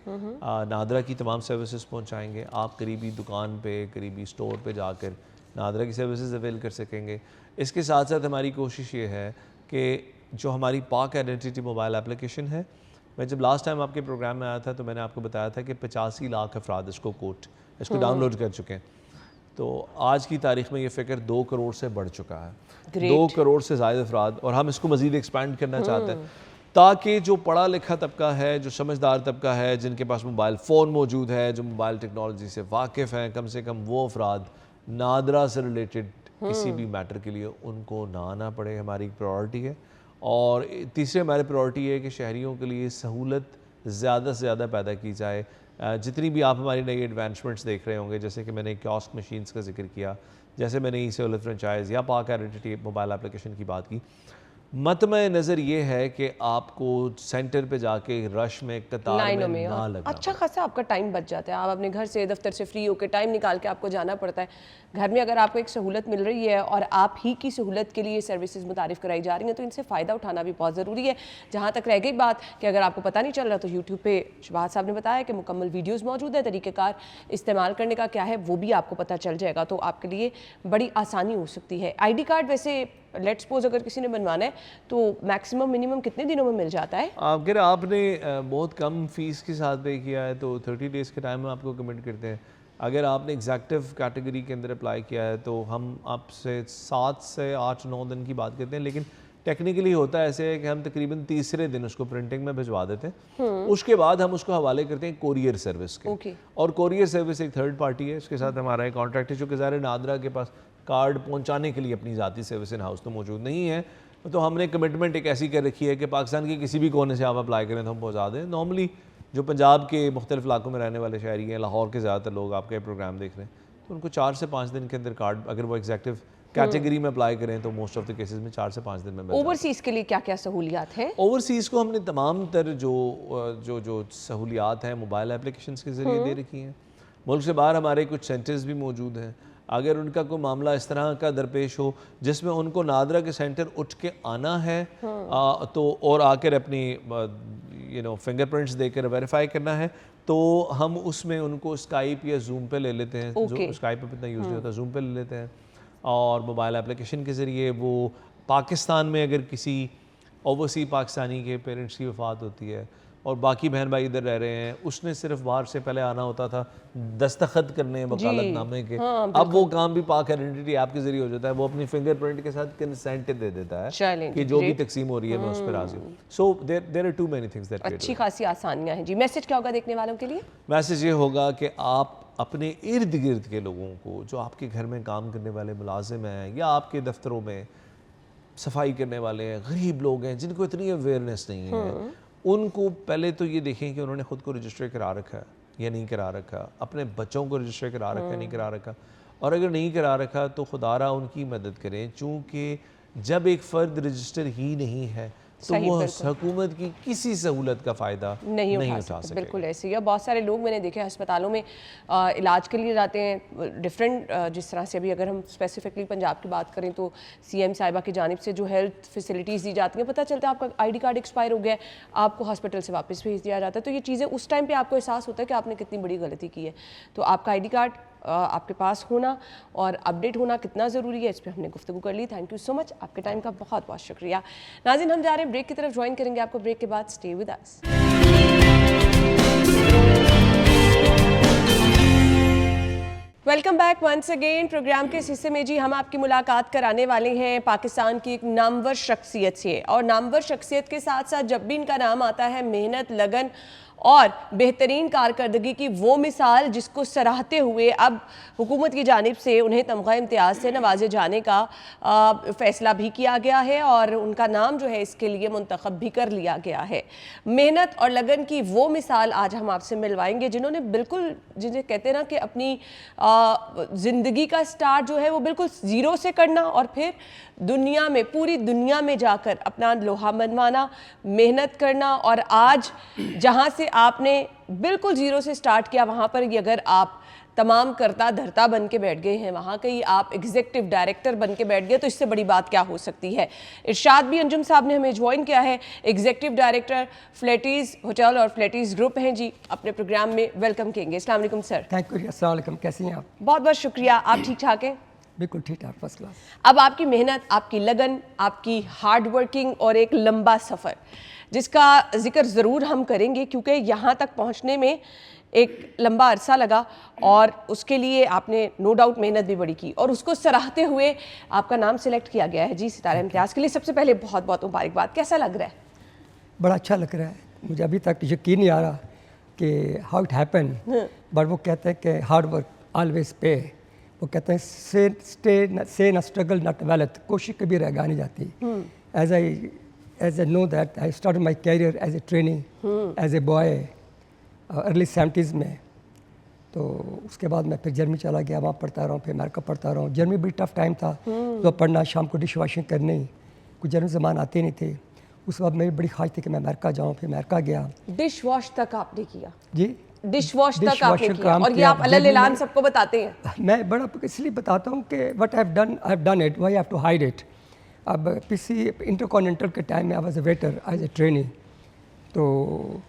नादरा की तमाम सर्विसेज पहुँचाएँगे। आप करीबी दुकान पे, करीबी स्टोर पे जाकर नादरा की सर्विसेज अवेल कर सकेंगे। इसके साथ साथ हमारी कोशिश ये है कि जो हमारी पाक आइडेंटिटी मोबाइल एप्लीकेशन है, मैं जब लास्ट टाइम आपके प्रोग्राम में आया था तो मैंने आपको बताया था कि 85 लाख अफराद इसको डाउनलोड कर चुके हैं। तो आज की तारीख में ये फ़िगर 2 करोड़ से बढ़ चुका है। 2 करोड़ से ज़्यादा अफराद, और हम इसको मज़ीद एक्सपैंड करना चाहते हैं ताकि जो पढ़ा लिखा तबका है, जो समझदार तबका है, जिनके पास मोबाइल फ़ोन मौजूद है, जो मोबाइल टेक्नोलॉजी से वाकिफ़ हैं, कम से कम वो अफराद नादरा से रिलेटेड किसी भी मैटर के लिए उनको ना आना पड़े। हमारी एक प्रायोरिटी है। और तीसरी हमारी प्रायोरिटी है कि शहरियों के लिए सहूलत ज़्यादा से ज़्यादा पैदा की जाए। जितनी भी आप हमारी नई एडवांसमेंट्स देख रहे होंगे, जैसे कि मैंने कियोस्क मशीन्स का जिक्र किया, जैसे मैंने सहूलत फ्रेंचाइज़ या पाक आइडेंटिटी मोबाइल एप्लीकेशन की बात की, मतमे नज़र ये है कि आपको सेंटर पे जाके रश में कतार में ना लगना। अच्छा खासा आपका टाइम बच जाता है। आप अपने घर से, दफ्तर से फ्री होकर टाइम निकाल के आपको जाना पड़ता है। घर में अगर आपको एक सहूलत मिल रही है और आप ही की सहूलत के लिए सर्विसेज मुतारिफ कराई जा रही हैं, तो इनसे फ़ायदा उठाना भी बहुत ज़रूरी है। जहाँ तक रह गई बात कि अगर आपको पता नहीं चल रहा, तो यूट्यूब पे शबाज साहब ने बताया कि मुकम्मल वीडियोज़ मौजूद है, तरीक़ेकार इस्तेमाल करने का क्या है वो भी आपको पता चल जाएगा, तो आपके लिए बड़ी आसानी हो सकती है। ID कार्ड वैसे लेट्स सपोज अगर किसी ने बनवाना है तो मैक्सिमम मिनिमम कितने दिनों में मिल जाता है? अगर आपने बहुत कम फीस के साथ पे किया है तो 30 डेज़ के टाइम में आपको कमिट करते हैं। अगर आपने एग्जैक्टिव कैटेगरी के अंदर अप्लाई किया है तो हम आपसे 7 से 8-9 दिन की बात करते हैं, लेकिन टेक्निकली होता है ऐसे है कि हम तकरीबन तीसरे दिन उसको प्रिंटिंग में भिजवा देते हैं। उसके बाद हम उसको हवाले करते हैं कोरियर सर्विस के। और कोरियर सर्विस एक थर्ड पार्टी है, इसके साथ हमारा एक कॉन्ट्रैक्ट है। चूँकि ज़ाहिर नादरा के पास कार्ड पहुंचाने के लिए अपनी ज़ाती सर्विस इन हाउस तो मौजूद नहीं है, तो हमने कमिटमेंट एक ऐसी कर रखी है कि पाकिस्तान के किसी भी कोने से आप अप्लाई करें तो हम पहुंचा दें। नॉर्मली जो पंजाब के मुख्तलिफ इलाकों में रहने वाले शहरी हैं, लाहौर के ज़्यादातर लोग आपके प्रोग्राम देख रहे हैं, तो उनको 4 से 5 दिन के अंदर कार्ड, अगर वो एग्जैक्टिव कैटेगरी में अप्लाई करें तो मोस्ट ऑफ द केसेस में 4 से 5 दिन में। ओवरसीज़ के लिए क्या क्या सहूलियात हैं? ओवरसीज़ को हमने तमाम तर जो सहूलियात हैं मोबाइल एप्लीकेशन के ज़रिए दे रखी हैं। मुल्क से बाहर हमारे कुछ सेंटर्स भी मौजूद हैं। अगर उनका कोई मामला इस तरह का दरपेश हो जिसमें उनको नादरा के सेंटर उठ के आना है तो और आकर अपनी फिंगरप्रिंट्स देकर वेरीफाई करना है, तो हम उसमें उनको स्काइप या जूम पे ले लेते हैं। स्काइप पे इतना यूज़ नहीं होता, जूम पे ले लेते हैं। और मोबाइल एप्लीकेशन के ज़रिए वो पाकिस्तान में अगर किसी ओवरसी पाकिस्तानी के पेरेंट्स की वफ़ात होती है और बाकी बहन भाई इधर रह रहे हैं, उसने सिर्फ बाहर से पहले आना होता था दस्तखत करने वकालतनामे के। अब वो काम भी पाक आइडेंटिटी ऐप के जरिए हो जाता है। वो अपनी फिंगरप्रिंट के साथ कंसेंट दे देता है कि जो भी तकसीम हो रही है मैं उस पर राजी हूँ। So there are too many things that अच्छी खासी आसानियाँ हैं जी। मैसेज क्या होगा देखने वालों के लिए? मैसेज ये होगा कि आप अपने इर्द गिर्द के लोगों को, जो आपके घर में काम करने वाले मुलाजिम हैं या आपके दफ्तरों में सफाई करने वाले हैं, गरीब लोग हैं जिनको इतनी अवेयरनेस नहीं है, उनको पहले तो ये देखें कि उन्होंने ख़ुद को रजिस्टर करा रखा है या नहीं करा रखा, अपने बच्चों को रजिस्टर करा रखा है नहीं करा रखा, और अगर नहीं करा रखा तो खुदारा उनकी मदद करें। चूँकि जब एक फ़र्द रजिस्टर ही नहीं है तो वो हुकूमत की किसी सहूलत का फ़ायदा नहीं उठा सके। बिल्कुल ऐसे ही है। बहुत सारे लोग मैंने देखे अस्पतालों में इलाज के लिए जाते हैं डिफरेंट, जिस तरह से अभी अगर हम स्पेसिफिकली पंजाब की बात करें तो सीएम साहिबा की जानिब से जो हेल्थ फैसिलिटीज़ दी जाती हैं, पता चलता है आपका आईडी कार्ड एक्सपायर हो गया है, आपको हॉस्पिटल से वापस भेज दिया जाता है। तो ये चीज़ें उस टाइम पर आपको एहसास होता है कि आपने कितनी बड़ी गलती की है। तो आपका आईडी कार्ड आपके पास होना और अपडेट होना कितना ज़रूरी है, इस पर हमने गुफ्तगू कर ली। थैंक यू सो मच, आपके टाइम का बहुत बहुत शुक्रिया। नाज़रीन, हम जा रहे हैं ब्रेक की तरफ, ज्वाइन करेंगे आपको ब्रेक के बाद। Stay with us. Welcome back once again. Program के इस हिस्से में जी हम आपकी मुलाकात कराने वाले हैं पाकिस्तान की एक नामवर शख्सियत से, और नामवर शख्सियत के साथ साथ जब भी इनका नाम आता है मेहनत, लगन और बेहतरीन कारकर्दगी की वो मिसाल जिसको सराहते हुए अब हुकूमत की जानिब से उन्हें तमगा इम्तियाज़ से नवाजे जाने का फ़ैसला भी किया गया है और उनका नाम जो है इसके लिए मुंतखब भी कर लिया गया है। मेहनत और लगन की वो मिसाल आज हम आपसे मिलवाएंगे जिन्होंने बिल्कुल, जिन्हें कहते हैं ना कि अपनी ज़िंदगी का स्टार्ट जो है वो बिल्कुल ज़ीरो से करना और फिर दुनिया में, पूरी दुनिया में जाकर अपना लोहा मनवाना, मेहनत करना, और आज जहाँ से आपने बिल्कुल ज़ीरो से स्टार्ट किया वहाँ पर ही अगर आप तमाम करता धरता बन के बैठ गए हैं, वहाँ कहीं आप एग्जीक्यूटिव डायरेक्टर बन के बैठ गए, तो इससे बड़ी बात क्या हो सकती है। इरशाद भी अंजुम साहब ने हमें ज्वाइन किया है, एग्जीक्यूटिव डायरेक्टर फ्लैटीज़ होटल और फ्लैटीज़ ग्रुप हैं जी, अपने प्रोग्राम में वेलकम करेंगे। अस्सलाम वालेकुम सर। Thank you. अस्सलाम वालेकुम, कैसी हैं आप? बहुत बहुत शुक्रिया, आप ठीक ठाक हैं? बिल्कुल ठीक ठाक, फर्स्ट क्लास। अब आपकी मेहनत, आपकी लगन, आपकी हार्ड वर्किंग और एक लंबा सफ़र जिसका जिक्र ज़रूर हम करेंगे क्योंकि यहाँ तक पहुँचने में एक लंबा अरसा लगा और उसके लिए आपने नो डाउट मेहनत भी बड़ी की और उसको सराहते हुए आपका नाम सिलेक्ट किया गया है जी सितारा इम्तियाज़ के लिए। सबसे पहले बहुत बहुत मुबारकबाद। कैसा लग रहा है? बड़ा अच्छा लग रहा है, मुझे अभी तक यकीन नहीं आ रहा कि हाउ इट हैपन, बट वो कहते हैं कि हार्ड वर्क ऑलवेज पे। वो कहते हैं से न स्ट्रगल नॉट वेल्थ, कोशिश कभी रह नहीं जाती। As I know that I start my career as a training as a boy early 70s में। तो उसके बाद मैं फिर जर्मनी चला गया, वहाँ पढ़ता रहा हूँ, फिर अमेरिका पढ़ता रहा हूँ। जर्मनी बड़ी टफ टाइम था, तो पढ़ना, शाम को डिश वॉशिंग करनी, कुछ जर्मन ज़बान आते नहीं थे। उस वक्त मेरी बड़ी ख्वाहिश थी कि मैं अमेरिका जाऊँ, फिर अमेरिका गया। डिश वॉश तक आपने किया? जी, डिश वॉश तक आपने किया, और ये आप अल्लाह ऐलान सबको बताते हैं? मैं बड़ा इसलिए बताता हूँ कि what I have done it, why I have to hide it. अब पीसी इंटरकॉन्टिनेंटल के टाइम में I was a waiter as a trainee, तो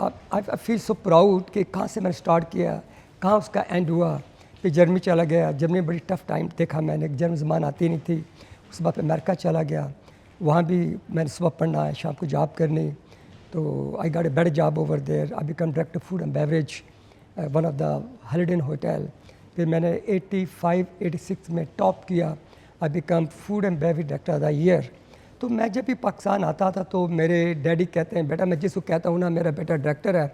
आई फील सो प्राउड कि कहाँ से मैंने स्टार्ट किया, कहाँ उसका एंड हुआ। फिर जर्मनी चला गया, जर्मनी बड़ी टफ टाइम देखा मैंने, जर्मन ज़बान आती नहीं थी। उसके बाद अमेरिका चला गया, वहाँ भी मैंने सुबह पढ़ना है, शाम को जॉब करनी। तो I got a better job over there, I become director food and beverage one of the Holiday Inn hotel. फिर मैंने 85-86 में टॉप किया, I become food and beverage director of the year. तो मैं जब भी पाकिस्तान आता था तो मेरे डैडी कहते हैं, बेटा मैं जिसको कहता हूँ ना मेरा बेटा डायरेक्टर है,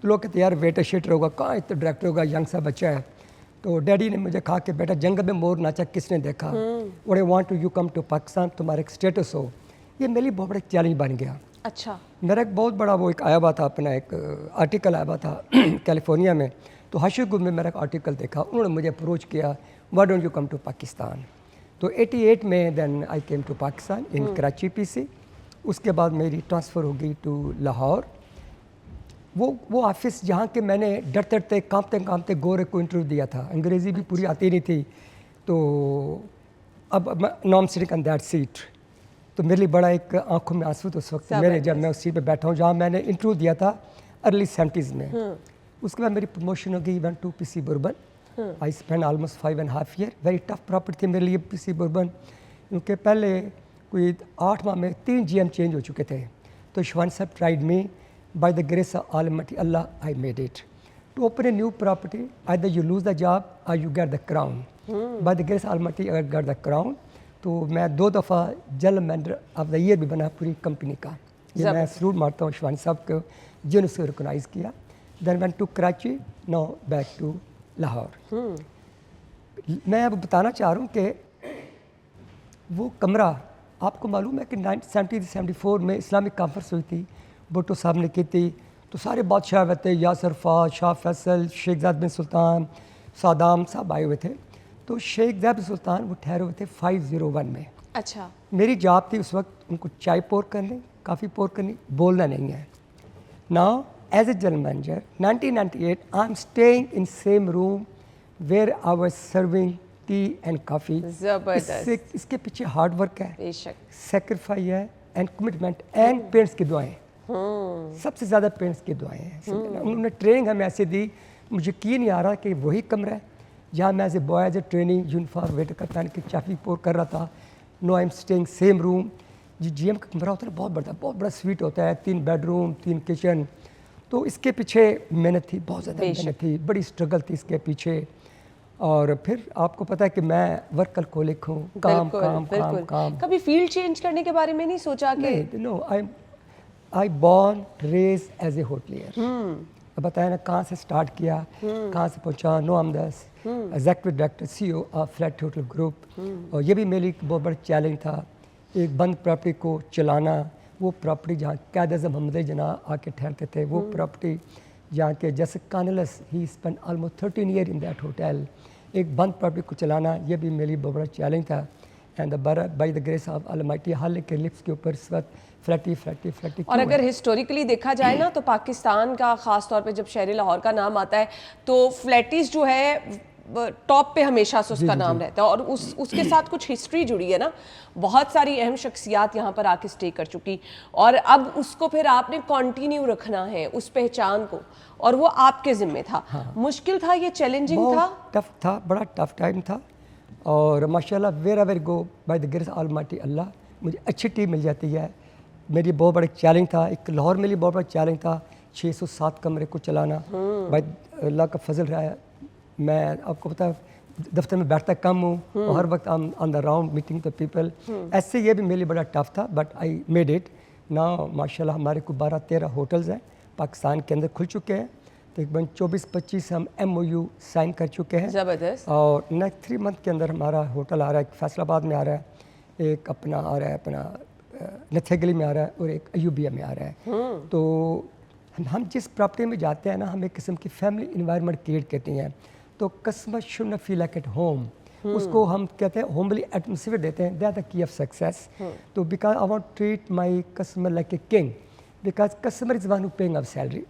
तो लोग कहते हैं यार वेटर शेटर होगा, कहाँ इतना डायरेक्टर होगा, यंग सा बच्चा है। तो डैडी ने मुझे कहा कि बेटा जंगल में मोर नाचा किसने देखा, what I want to you come to Pakistan, तुम्हारा एक स्टेटस हो। ये मेरे लिए बहुत बड़ा चैलेंज बन गया। अच्छा। मेरा एक बहुत बड़ा वो एक आया हुआ था, अपना एक आर्टिकल आया हुआ था कैलिफोर्निया में, तो हाशिर में मेरा एक आर्टिकल देखा, उन्होंने मुझे अप्रोच किया, why don't you come to Pakistan. तो 88 में then I came to Pakistan in Karachi PC. उसके बाद मेरी ट्रांसफ़र हो गई टू लाहौर। वो ऑफिस जहाँ के मैंने डरते डरते कांपते कांपते गोरे को इंटरव्यू दिया था, अंग्रेज़ी भी पूरी आती नहीं थी। तो अब नॉम सिटिंग ऑन दैट सीट, तो मेरे लिए बड़ा एक आंखों में आंसू तो उस वक्त मेरे, जब मैं उस सीट पे बैठा हूँ जहाँ मैंने इंटरव्यू दिया था अर्ली 70s में। उसके बाद मेरी प्रमोशन हो गई, इवेंट टू पीसी बुर्बन। I spend almost 5.5 year. Very tough property थी मेरे लिए पीसी बुर्बन, क्योंकि पहले कोई 8 माह में 3 GM चेंज हो चुके थे। तो शिवानी साहब tried me, by the grace of almighty Allah I made it to open a new property. Either you lose the job और you get the crown. By the grace almighty I get the crown. तो मैं 2 दफ़ा general manager of the year भी बना पूरी company का। ये मैं सलूट मारता हूँ शिवानी साहब को जिन्होंने उसको रिकॉग्नाइज़ किया। Then went to Karachi, now back to Lahore. मैं अब बताना चाह रहा हूँ कि वो कमरा, आपको मालूम है कि 1970-74 में इस्लामिक कॉन्फ्रेंस हुई थी, भुट्टो साहब ने की थी। तो सारे बादशाह हुए थे, यासर फाज, शाह फैसल, शेख ज़ायद बिन सुल्तान, सादाम साहब आए हुए थे। तो शेख ज़ायद बिन सुल्तान वो ठहरे हुए थे 501 में। अच्छा, मेरी जॉब थी उस वक्त उनको चाय पोर करनी, काफ़ी पोर करनी, बोलना नहीं है। Now as a general manager 1998 I am staying in same room where I was serving tea and coffee. जबरदस्त। इसके पीछे हार्ड वर्क है, बेशक। सेक्रीफाई है एंड कमिटमेंट एंड पेरेंट्स की दुआएं। सबसे ज़्यादा पेरेंट्स की दुआएं हैं। समझे ना? उन्होंने ट्रेनिंग हमें ऐसे दी, मुझे यकीन नहीं आ रहा कि वही कमरा है जहाँ मैं as a boy as a training uniform waiter का पहन के चाफी पोर कर रहा था। No I am staying same room. जी GM का कमरा होता है बहुत बड़ा स्वीट होता है, 3 बेडरूम 3 किचन। तो इसके पीछे मेहनत थी, बहुत ज़्यादा मेहनत थी, बड़ी स्ट्रगल थी इसके पीछे। और फिर आपको पता है कि मैं वर्कहोलिक हूँ, काम काम काम काम। कभी फील्ड चेंज करने के बारे में नहीं सोचा कि? No, I born raise as a hotelier. अब बताया ना कहाँ से स्टार्ट किया, कहाँ से पहुँचा। नो अमदस executive director CEO of flat hotel group. और ये भी मेरे लिए बहुत बड़ा चैलेंज था, एक बंद प्रॉपर्टी को चलाना। वो प्रॉपर्टी जहाँ कैद अज़म मोहम्मद जना आके ठहरते थे, वो प्रॉपर्टी जहाँ के जैसे कानलस ही spend almost 13 year in that hotel. एक बंद प्रॉपर्टी को चलाना ये भी मेरे लिए बहुत बड़ा चैलेंज था। And by the grace of almighty हाल के लिप्स के ऊपर इस वक्त फ्लैटी। और अगर हिस्टोरिकली देखा जाए ना तो पाकिस्तान का ख़ास तौर पे जब शहर लाहौर का नाम आता है तो फ्लैटीज़ जो है टॉप पे हमेशा से उसका नाम रहता है। और उसके साथ कुछ हिस्ट्री जुड़ी है ना, बहुत सारी अहम शख्सियात यहाँ पर आके स्टे कर चुकी, और अब उसको फिर आपने कंटिन्यू रखना है उस पहचान को, और वो आपके ज़िम्मे था। हाँ। मुश्किल था, ये चैलेंजिंग था, टफ था, बड़ा टफ टाइम था। और माशाल्लाह wherever go by the grace almighty Allah मुझे अच्छी टीम मिल जाती है। मेरी बहुत बड़ा चैलेंज था, एक लाहौर में लिए बहुत बड़ा चैलेंज था 607 कमरे को चलाना। भाई अल्लाह का फजल रहा है, मैं आपको पता है दफ्तर में बैठता कम हूँ और हर वक्त on the round meeting the people. ऐसे ये भी मेरे लिए बड़ा टफ था, बट आई मेड इट। ना माशाल्लाह हमारे को 12-13 होटल्स हैं पाकिस्तान के अंदर खुल चुके हैं। तकरीबन 24-25 हम MOU साइन कर चुके हैं। ज़बरदस्त। और नेक्स्ट 3 मंथ के अंदर हमारा होटल आ रहा है, फैसलाबाद में आ रहा है, एक अपना आ रहा है अपना नथेगली में आ रहा है, और एक अयूबिया में आ रहा है। तो हम जिस प्रॉपर्टी में जाते हैं ना, हम एक किस्म की फैमिली इन्वायरमेंट क्रिएट करते हैं। तो customer should not feel like at home, उसको हम कहते हैं होमली एटमोसफियर देते हैं। That the key of success. तो because I want treat my customer like a king, because customer is one who paying of salary.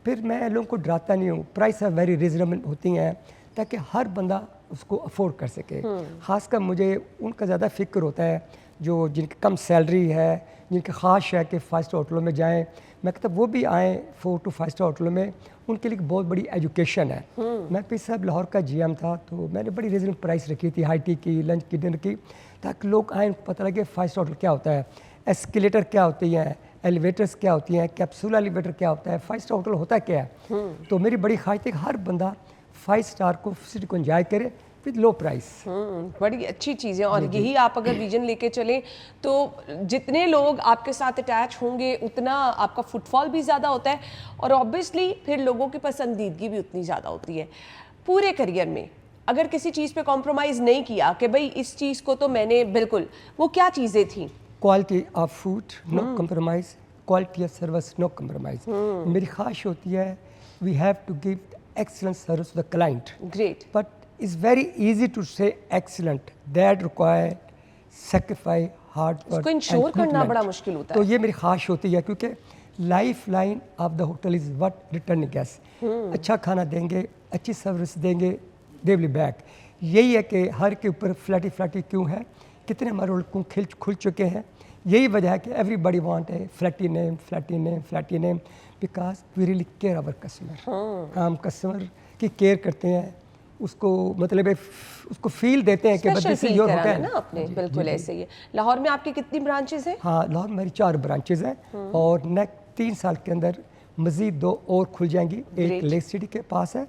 फिर मैं लोगों को डराता नहीं हूँ, प्राइस वेरी रीजनेबल होती हैं ताकि हर बंदा उसको अफोर्ड कर सके। ख़ासकर मुझे उनका ज़्यादा फिक्र होता है जो जिनकी कम सैलरी है, जिनकी ख्वाहिश है कि 5 स्टार होटलों में जाएं। मैं कहता वो भी आएँ 4 to 5 स्टार होटलों में, उनके लिए बहुत बड़ी एजुकेशन है। मैं पीर साहब लाहौर का GM था, तो मैंने बड़ी रीजनेबल प्राइस रखी थी, हाई टी की, लंच की, डिनर की, ताकि लोग आएँ पता लगे 5 स्टार होटल क्या होता है, एस्केलेटर क्या होती हैं, एलिवेटर्स क्या होती हैं, कैप्सूल एलिवेटर क्या होता है, 5 स्टार होटल होता क्या है। तो मेरी बड़ी ख्वाहिश थी कि हर बंदा 5 स्टार को फैसिलिटी को एंजॉय करे विद लो प्राइस। बड़ी अच्छी चीज़ है, और यही आप अगर विजन लेके चलें तो जितने लोग आपके साथ अटैच होंगे उतना आपका फुटफॉल भी ज़्यादा होता है, और ऑब्वियसली फिर लोगों की पसंदीदगी भी उतनी ज़्यादा होती है। पूरे करियर में अगर किसी चीज़ पे कॉम्प्रोमाइज़ नहीं किया कि भाई इस चीज़ को तो मैंने बिल्कुल, वो क्या चीज़ें थी? Quality of food no compromise, quality of service no compromise. मेरी ख्वाहिश होती है we have to give excellent service to the client. Great. But it's very easy to say excellent, that require sacrifice, hard work उसको ensure and करना commitment। बड़ा मुश्किल होता तो है। ये मेरी ख्वाहिश होती है, क्योंकि life line of the hotel is what returning guest. अच्छा खाना देंगे, अच्छी सर्विस देंगे, दे विल बैक। यही है कि हर के ऊपर फ्लैटी क्यों है, कितने हमारे होटल खुल चुके हैं। यही वजह है कि एवरीबडी वांट है Faletti name, because we really care our customer. हम कस्टमर की केयर करते हैं, उसको मतलब उसको फील देते हैं कि स्पेशल फील योर कराना होटल ना आपने। बिल्कुल ऐसे ही है। लाहौर में आपकी कितनी ब्रांचेस हैं? हाँ, लाहौर में मेरी 4 ब्रांचेज हैं, और नेक्स्ट 3 साल के अंदर मज़ीद 2 और खुल जाएंगी। एक लेक सिटी के पास है,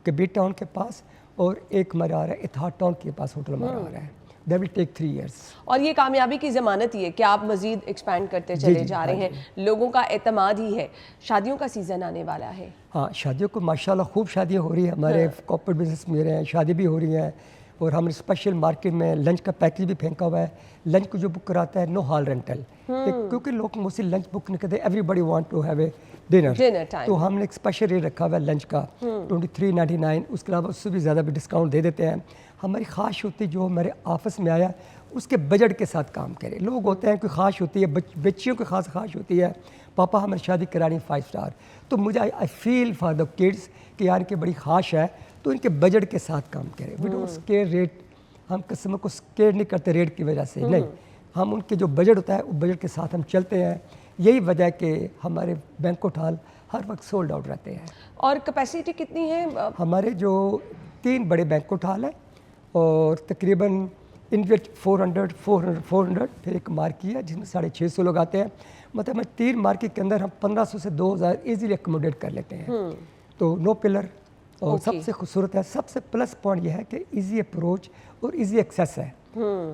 कबीर टाउन के पास, और एक हमारा आ रहा है इतिहाद टाउन के पास होटल हमारा आ रहा है। That will take 3 years। और ये कामयाबी की ज़मानत ही है कि आप मज़ीद एक्सपैंड करते चले जा रहे हैं, लोगों का एतमाद ही है। शादियों का सीज़न आने वाला है। हाँ, शादियों को माशाल्लाह खूब शादियाँ हो रही है, हमारे कॉर्पोरेट बिजनेस में रहे हैं, शादी भी हो रही है, और हमने स्पेशल मार्केट में लंच का पैकेज भी फेंका हुआ है। लंच को जो बुक कराता है नो हॉल रेंटल, क्योंकि लोग मुझसे लंच बुक नहीं करते, everybody want to have a dinner time. तो हमने एक स्पेशल रेट रखा हुआ है लंच का 23.99। उसके अलावा उससे भी ज़्यादा भी डिस्काउंट दे देते हैं। हमारी ख्वाहिश होती है जो हमारे ऑफिस में आया उसके बजट के साथ काम करे। लोग होते हैं कोई ख्वाहिश होती है, बच्चियों की खास ख्वाहिश होती है पापा हमें शादी करानी 5 स्टार, तो मुझे I feel for the kids कि यार की बड़ी ख्वाहिश है तो इनके बजट के साथ काम करें। वी डोंट स्केयर रेट, हम कस्टमर को स्केयर नहीं करते रेट की वजह से, नहीं, हम उनके जो बजट होता है उस बजट के साथ हम चलते हैं। यही वजह है कि हमारे बैंक्वेट हॉल हर वक्त सोल्ड आउट रहते हैं। और कैपेसिटी कितनी है? हमारे जो 3 बड़े बैंक्वेट हॉल है और तकरीबन इन विच 400 फिर एक मार्की है जिसमें 650 लोग आते हैं। मतलब मैं 3 मार्की के अंदर हम 1500 से 2000 ईजीली अकोमोडेट कर लेते हैं। तो नो पिलर और सबसे खूबसूरत है, सबसे प्लस पॉइंट यह है कि इजी अप्रोच और इजी एक्सेस है।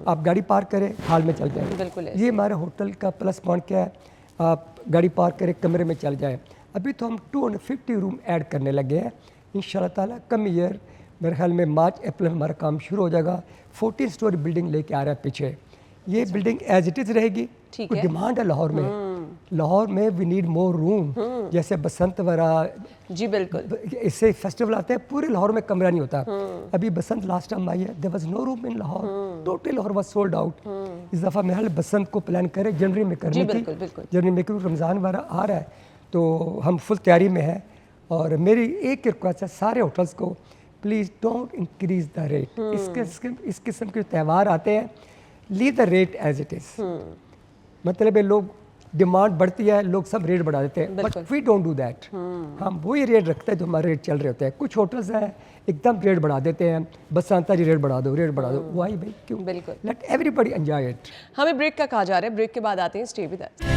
आप गाड़ी पार्क करें हाल में चल जाए, बिल्कुल ये हमारे होटल का प्लस पॉइंट क्या है। आप गाड़ी पार्क करें कमरे में चल जाए। अभी तो हम 250 रूम ऐड करने लगे हैं इंशाल्लाह ताला। कम ईयर मेरे ख्याल में मार्च अप्रैल में हमारा काम शुरू हो जाएगा। 14 स्टोरी बिल्डिंग लेके आ रहा है पीछे। ये बिल्डिंग एज इट इज़ रहेगी। ठीक है। डिमांड है लाहौर में, लाहौर में वी नीड मोर रूम। जैसे बसंत वरा, जी बिल्कुल, इससे फेस्टिवल आते हैं पूरे लाहौर में कमरा नहीं होता। अभी बसंत लास्ट टाइम आई है, there was no room in Lahore, total Lahore was sold out. इस दफ़ा मेरे बसंत को प्लान करें जनवरी में करने की, जनवरी में, क्योंकि रमज़ान वाला आ रहा है तो हम फुल तैयारी में हैं। और मेरी एक रिक्वेस्ट है सारे होटल्स को, please don't increase the rate. इस किस्म के त्यौहार आते हैं, leave the rate as it is. मतलब लोग डिमांड बढ़ती है, लोग सब रेट बढ़ा देते हैं, but we don't do that. हम वही रेट रखते हैं जो हमारे रेट चल रहे होते हैं। कुछ होटल्स हैं एकदम रेट बढ़ा देते हैं, बस सांता जी रेट बढ़ा दो, रेट बढ़ा दो। वाई भाई, क्यों? बिल्कुल, लेट एवरीबॉडी एंजॉय इट। हमें ब्रेक का कहा जा रहा है, ब्रेक के बाद आते हैं, stay with us.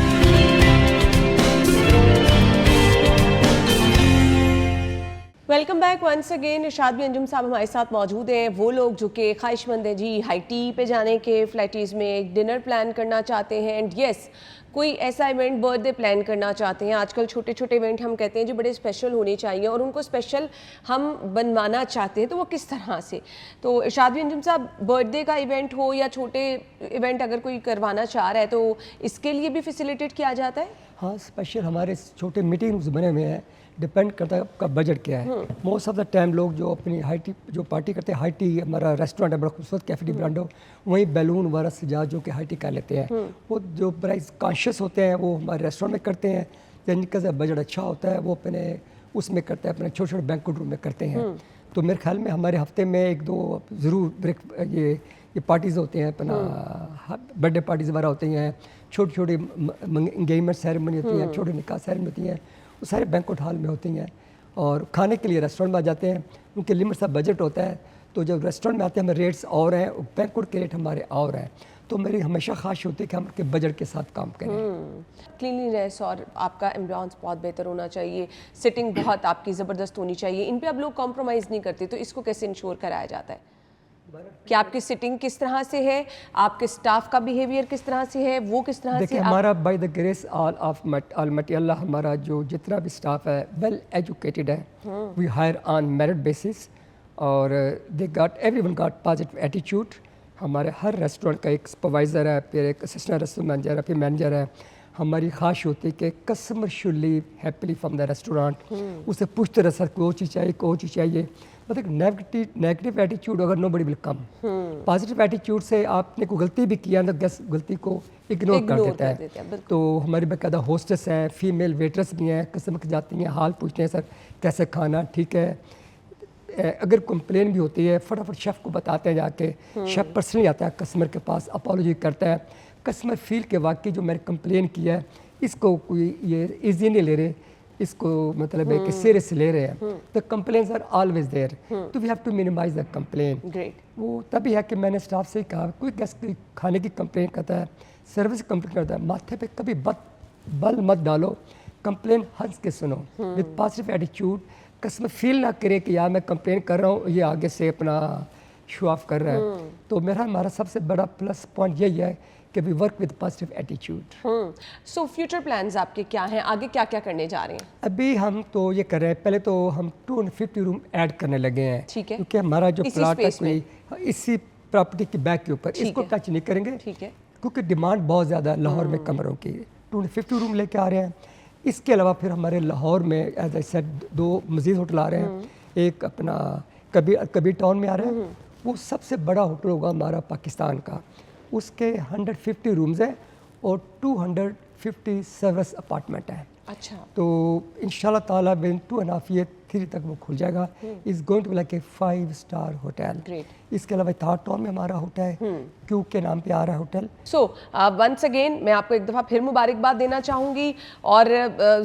Welcome back once again. Irshad भी अंजुम साहब हमारे साथ मौजूद हैं। वो लोग जो कि ख्वाहिशमंद हैं जी हाई टी पे जाने के, फ्लाइटीज़ में एक डिनर प्लान करना चाहते हैं, एंड यस कोई ऐसा इवेंट बर्थडे प्लान करना चाहते हैं। आजकल छोटे छोटे इवेंट हम कहते हैं जो बड़े स्पेशल होने चाहिए और उनको स्पेशल हम बनवाना चाहते हैं, तो वो किस तरह से? तो इरशाद भी अंजुम साहब, बर्थडे का इवेंट हो या छोटे इवेंट अगर कोई करवाना चाह रहा है तो इसके लिए भी फैसिलिटेट किया जाता है? हाँ, स्पेशल हमारे छोटे मीटिंग रूम्स बने हुए हैं। डिपेंड करता है आपका बजट क्या है। मोस्ट ऑफ द टाइम लोग जो अपनी हाई टी जो पार्टी करते हैं, हाई टी हमारा रेस्टोरेंट है बड़ा खूबसूरत कैफे डी ब्रांडो, वहीं बैलून वगैरह सजा जो कि हाई टी कर लेते हैं। वो जो प्राइस कॉन्शियस होते हैं वो हमारे रेस्टोरेंट में करते हैं, जिनका बजट अच्छा होता है वो अपने उसमें करते हैं, अपने छोटे छोटे बैंक्वेट रूम में करते हैं। तो मेरे ख्याल में हमारे हफ्ते में 1-2 ज़रूर ब्रेक ये पार्टीज़ होते हैं, अपना बर्थडे पार्टीज़ वगैरह होती हैं, छोटी छोटी एंगेजमेंट सेरेमनी होती हैं, छोटी निकाह सेरेमनी होती हैं, वो सारे बैंक्वेट हॉल में होती हैं। और खाने के लिए रेस्टोरेंट में आ जाते हैं, उनके लिमिट सा बजट होता है। तो जब रेस्टोरेंट में आते हैं हमें रेट्स और हैं, बैंक्वेट के रेट हमारे और हैं। तो मेरी हमेशा ख्वाहिश होती है कि हम उनके बजट के साथ काम करें। क्लीनलीनेस और आपका एम्बियंस बहुत बेहतर होना चाहिए, सिटिंग बहुत आपकी ज़बरदस्त होनी चाहिए, इन पे अब लोग कॉम्प्रोमाइज़ नहीं करते। तो इसको कैसे इंश्योर कराया जाता है कि आपकी सिटिंग किस तरह से है, आपके स्टाफ का बिहेवियर किस तरह से है, वो किस तरह से? देखिए, हमारा by the grace almighty Allah, हमारा जो जितना भी स्टाफ है वेल एजुकेटेड है। We hire on merit basis और they got everyone got positive attitude. हमारे हर रेस्टोरेंट का एक सुपरवाइज़र है, फिर एक असिस्टेंट रेस्टोरेंट मैनेजर है, फिर मैनेजर है। हमारी ख्वाहिश होती है कि customer should leave happily from the restaurant. उसे पूछते रहे सर कोई चीज़ चाहिए, कोई चीज़ चाहिए। मतलब नेगेटिव एटीट्यूड अगर नो बड़ी विल कम। पॉजिटिव एटीट्यूड से आपने कोई गलती भी किया तो गैस गलती को इग्नोर कर देता है। तो हमारी बाकायदा होस्टेस हैं, फीमेल वेटर्स भी हैं, कस्टमर के जाती हैं, हाल पूछते हैं सर कैसे खाना ठीक है। अगर कंप्लेन भी होती है फटाफट शेफ़ को बताते हैं जाके, शेफ़ पर्सनली आता है कस्टमर के पास, अपॉलॉजी करता है। कस्टमर फील के वाकई जो मैंने कंप्लेन किया है इसको कोई ये ईजी नहीं ले रहे, इसको मतलब है कि सीरियस ले रहे हैं। The complains are always there, तो we have to minimise the complain. वो तभी है कि मैंने स्टाफ से कहा कोई गेस्ट खाने की कंप्लेन करता है, सर्विस कंप्लेन करता है, माथे पे कभी बल मत डालो, कंप्लेन हंस के सुनो with positive attitude. Customer feel ना करे कि यार मैं कंप्लेन कर रहा हूँ, ये आगे से अपना शो ऑफ कर रहा है। तो हमारा सबसे बड़ा प्लस पॉइंट यही है कि we work with positive attitude. So future plans आपके क्या हैं, आगे क्या क्या करने जा रहे हैं? अभी हम तो ये कर रहे हैं, पहले तो हम 250 रूम ऐड करने लगे हैं, ठीक है, क्योंकि हमारा जो इसी प्लाट है space में? कोई इसी प्रॉपर्टी के बैक के ऊपर, ठीक इसको है, टच नहीं करेंगे, ठीक है, क्योंकि डिमांड बहुत ज़्यादा है लाहौर में कमरों की। 250 रूम लेके आ रहे हैं। इसके अलावा फिर हमारे लाहौर में एज आई सेड 2 मज़ीद होटल आ रहे हैं। एक अपना कबीर टाउन में आ रहा है, वो सबसे बड़ा होटल होगा हमारा पाकिस्तान का। उसके 150 रूम्स हैं और 250 सर्विस अपार्टमेंट है। अच्छा, तो इंशाल्लाह ताला विन 2.5 ईयर 3 तक वो खुल जाएगा। Is going to like a 5 star hotel. Great. इसके अलावा थार टाउन में हमारा होटल है, क्यू के नाम पे आ रहा है होटल। सो वंस अगेन मैं आपको एक दफ़ा फिर मुबारकबाद देना चाहूँगी और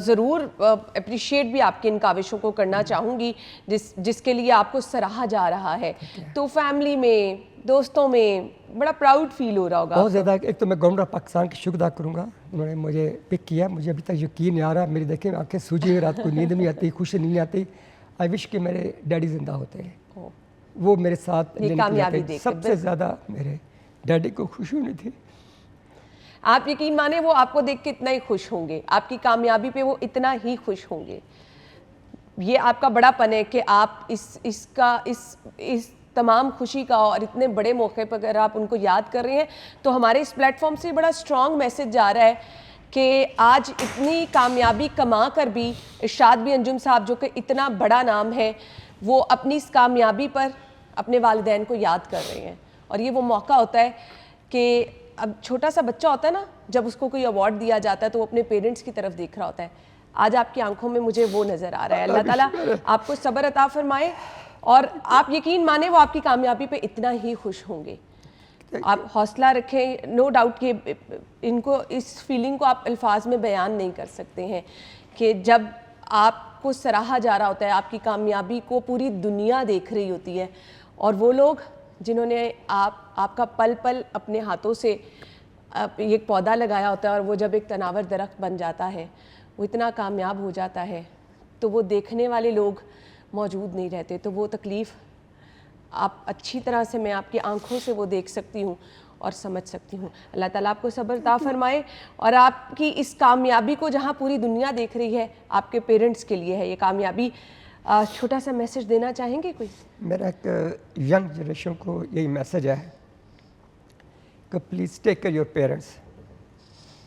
ज़रूर अप्रिशिएट भी आपकी इन काविशों को करना चाहूँगी जिसके लिए आपको सराहा जा रहा है। तो फैमिली में, दोस्तों में बड़ा प्राउड फील हो रहा होगा। बहुत ज़्यादा। एक तो मैं गवर्नमेंट ऑफ पाकिस्तान की शुक्र अदा करूँगा, उन्होंने मुझे पिक किया। मुझे अभी तक यकीन नहीं आ रहा, मेरी देखिए आंखें सूजी हुई, रात को नींद नहीं आती, खुशी नहीं आती। आई विश कि मेरे डैडी जिंदा होते हैं, वो मेरे साथ ये कामयाबी लेने के लिए सबसे ज़्यादा मेरे डैडी को खुशी होनी थी। आप यकीन माने वो आपको देख के इतना ही खुश होंगे, आपकी कामयाबी पे वो इतना ही खुश होंगे। ये आपका बड़ापन है कि आप इस तमाम खुशी का और इतने बड़े मौके पर अगर आप उनको याद कर रहे हैं तो हमारे इस प्लेटफॉर्म से बड़ा स्ट्रॉन्ग मैसेज जा रहा है कि आज इतनी कामयाबी कमा कर भी इरशाद भी अंजुम साहब जो कि इतना बड़ा नाम है, वो अपनी इस कामयाबी पर अपने वालिदैन को याद कर रहे हैं। और ये वो मौका होता है कि अब छोटा सा बच्चा होता है ना, जब उसको कोई अवार्ड दिया जाता है तो वो अपने पेरेंट्स की तरफ देख रहा होता है। आज आपकी आंखों में मुझे वो नज़र आ रहा है। अल्लाह ताला आपको सब्र अता फरमाए और आप यकीन माने वो आपकी कामयाबी पे इतना ही खुश होंगे। आप हौसला रखें। नो डाउट कि इनको इस फीलिंग को आप अल्फाज में बयान नहीं कर सकते हैं कि जब आपको सराहा जा रहा होता है, आपकी कामयाबी को पूरी दुनिया देख रही होती है और वो लोग जिन्होंने आपका पल पल अपने हाथों से एक पौधा लगाया होता है और वो जब एक तनावर दरख्त बन जाता है, वो इतना कामयाब हो जाता है, तो वो देखने वाले लोग मौजूद नहीं रहते। तो वो तकलीफ़ आप अच्छी तरह से, मैं आपकी आंखों से वो देख सकती हूँ और समझ सकती हूँ। अल्लाह ताला आपको सब्र अता फरमाए और आपकी इस कामयाबी को जहाँ पूरी दुनिया देख रही है, आपके पेरेंट्स के लिए है ये कामयाबी। छोटा सा मैसेज देना चाहेंगे कोई? मेरा एक यंग जनरेशन को यही मैसेज है कि please take care your parents.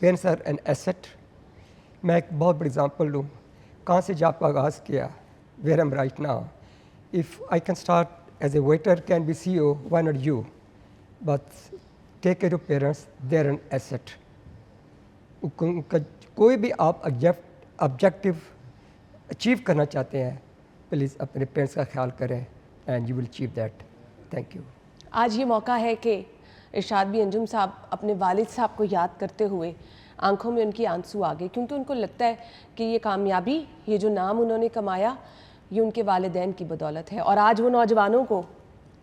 Parents are an asset. मैं एक बहुत बड़ी एग्जांपल लूँ, कहाँ से जब आगाज़ किया, where am right now. If I can start as a waiter, can be CEO, why not you? But take care your parents, they are an asset. उनका कोई भी आप ऑब्जेक्टिव अचीव करना चाहते हैं, प्लीज़ अपने पेरेंट्स का ख्याल करें and you will achieve that. Thank you. आज ये मौका है कि इरशाद भी अंजुम साहब अपने वालिद साहब को याद करते हुए आंखों में उनकी आंसू आ गए, क्योंकि उनको लगता है कि ये कामयाबी, ये जो नाम उन्होंने कमाया, ये उनके वालिदैन की बदौलत है। और आज वो नौजवानों को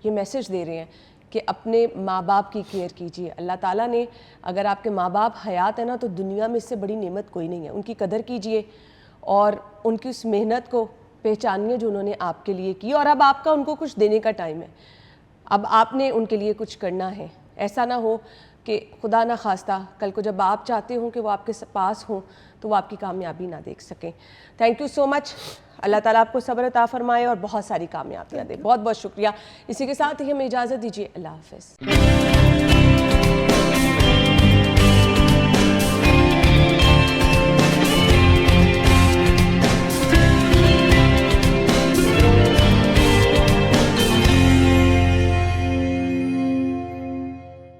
ये मैसेज दे रहे हैं कि अपने माँ बाप की केयर कीजिए। अल्लाह ताला ने अगर आपके माँ बाप हयात है ना, तो दुनिया में इससे बड़ी नेमत कोई नहीं है। उनकी कदर कीजिए और उनकी उस मेहनत को पहचानिए जो उन्होंने आपके लिए की। और अब आपका उनको कुछ देने का टाइम है, अब आपने उनके लिए कुछ करना है। ऐसा ना हो कि खुदा ना खास्ता कल को जब आप चाहते हो कि वो आपके पास हों तो वो आपकी कामयाबी ना देख सकें। Thank you so much. Allah ताला आपको सब्र अता फरमाए और बहुत सारी कामयाबियाँ दे। बहुत बहुत शुक्रिया। इसी के साथ ही हमें इजाज़त दीजिए। अल्लाह हाफ़िज़।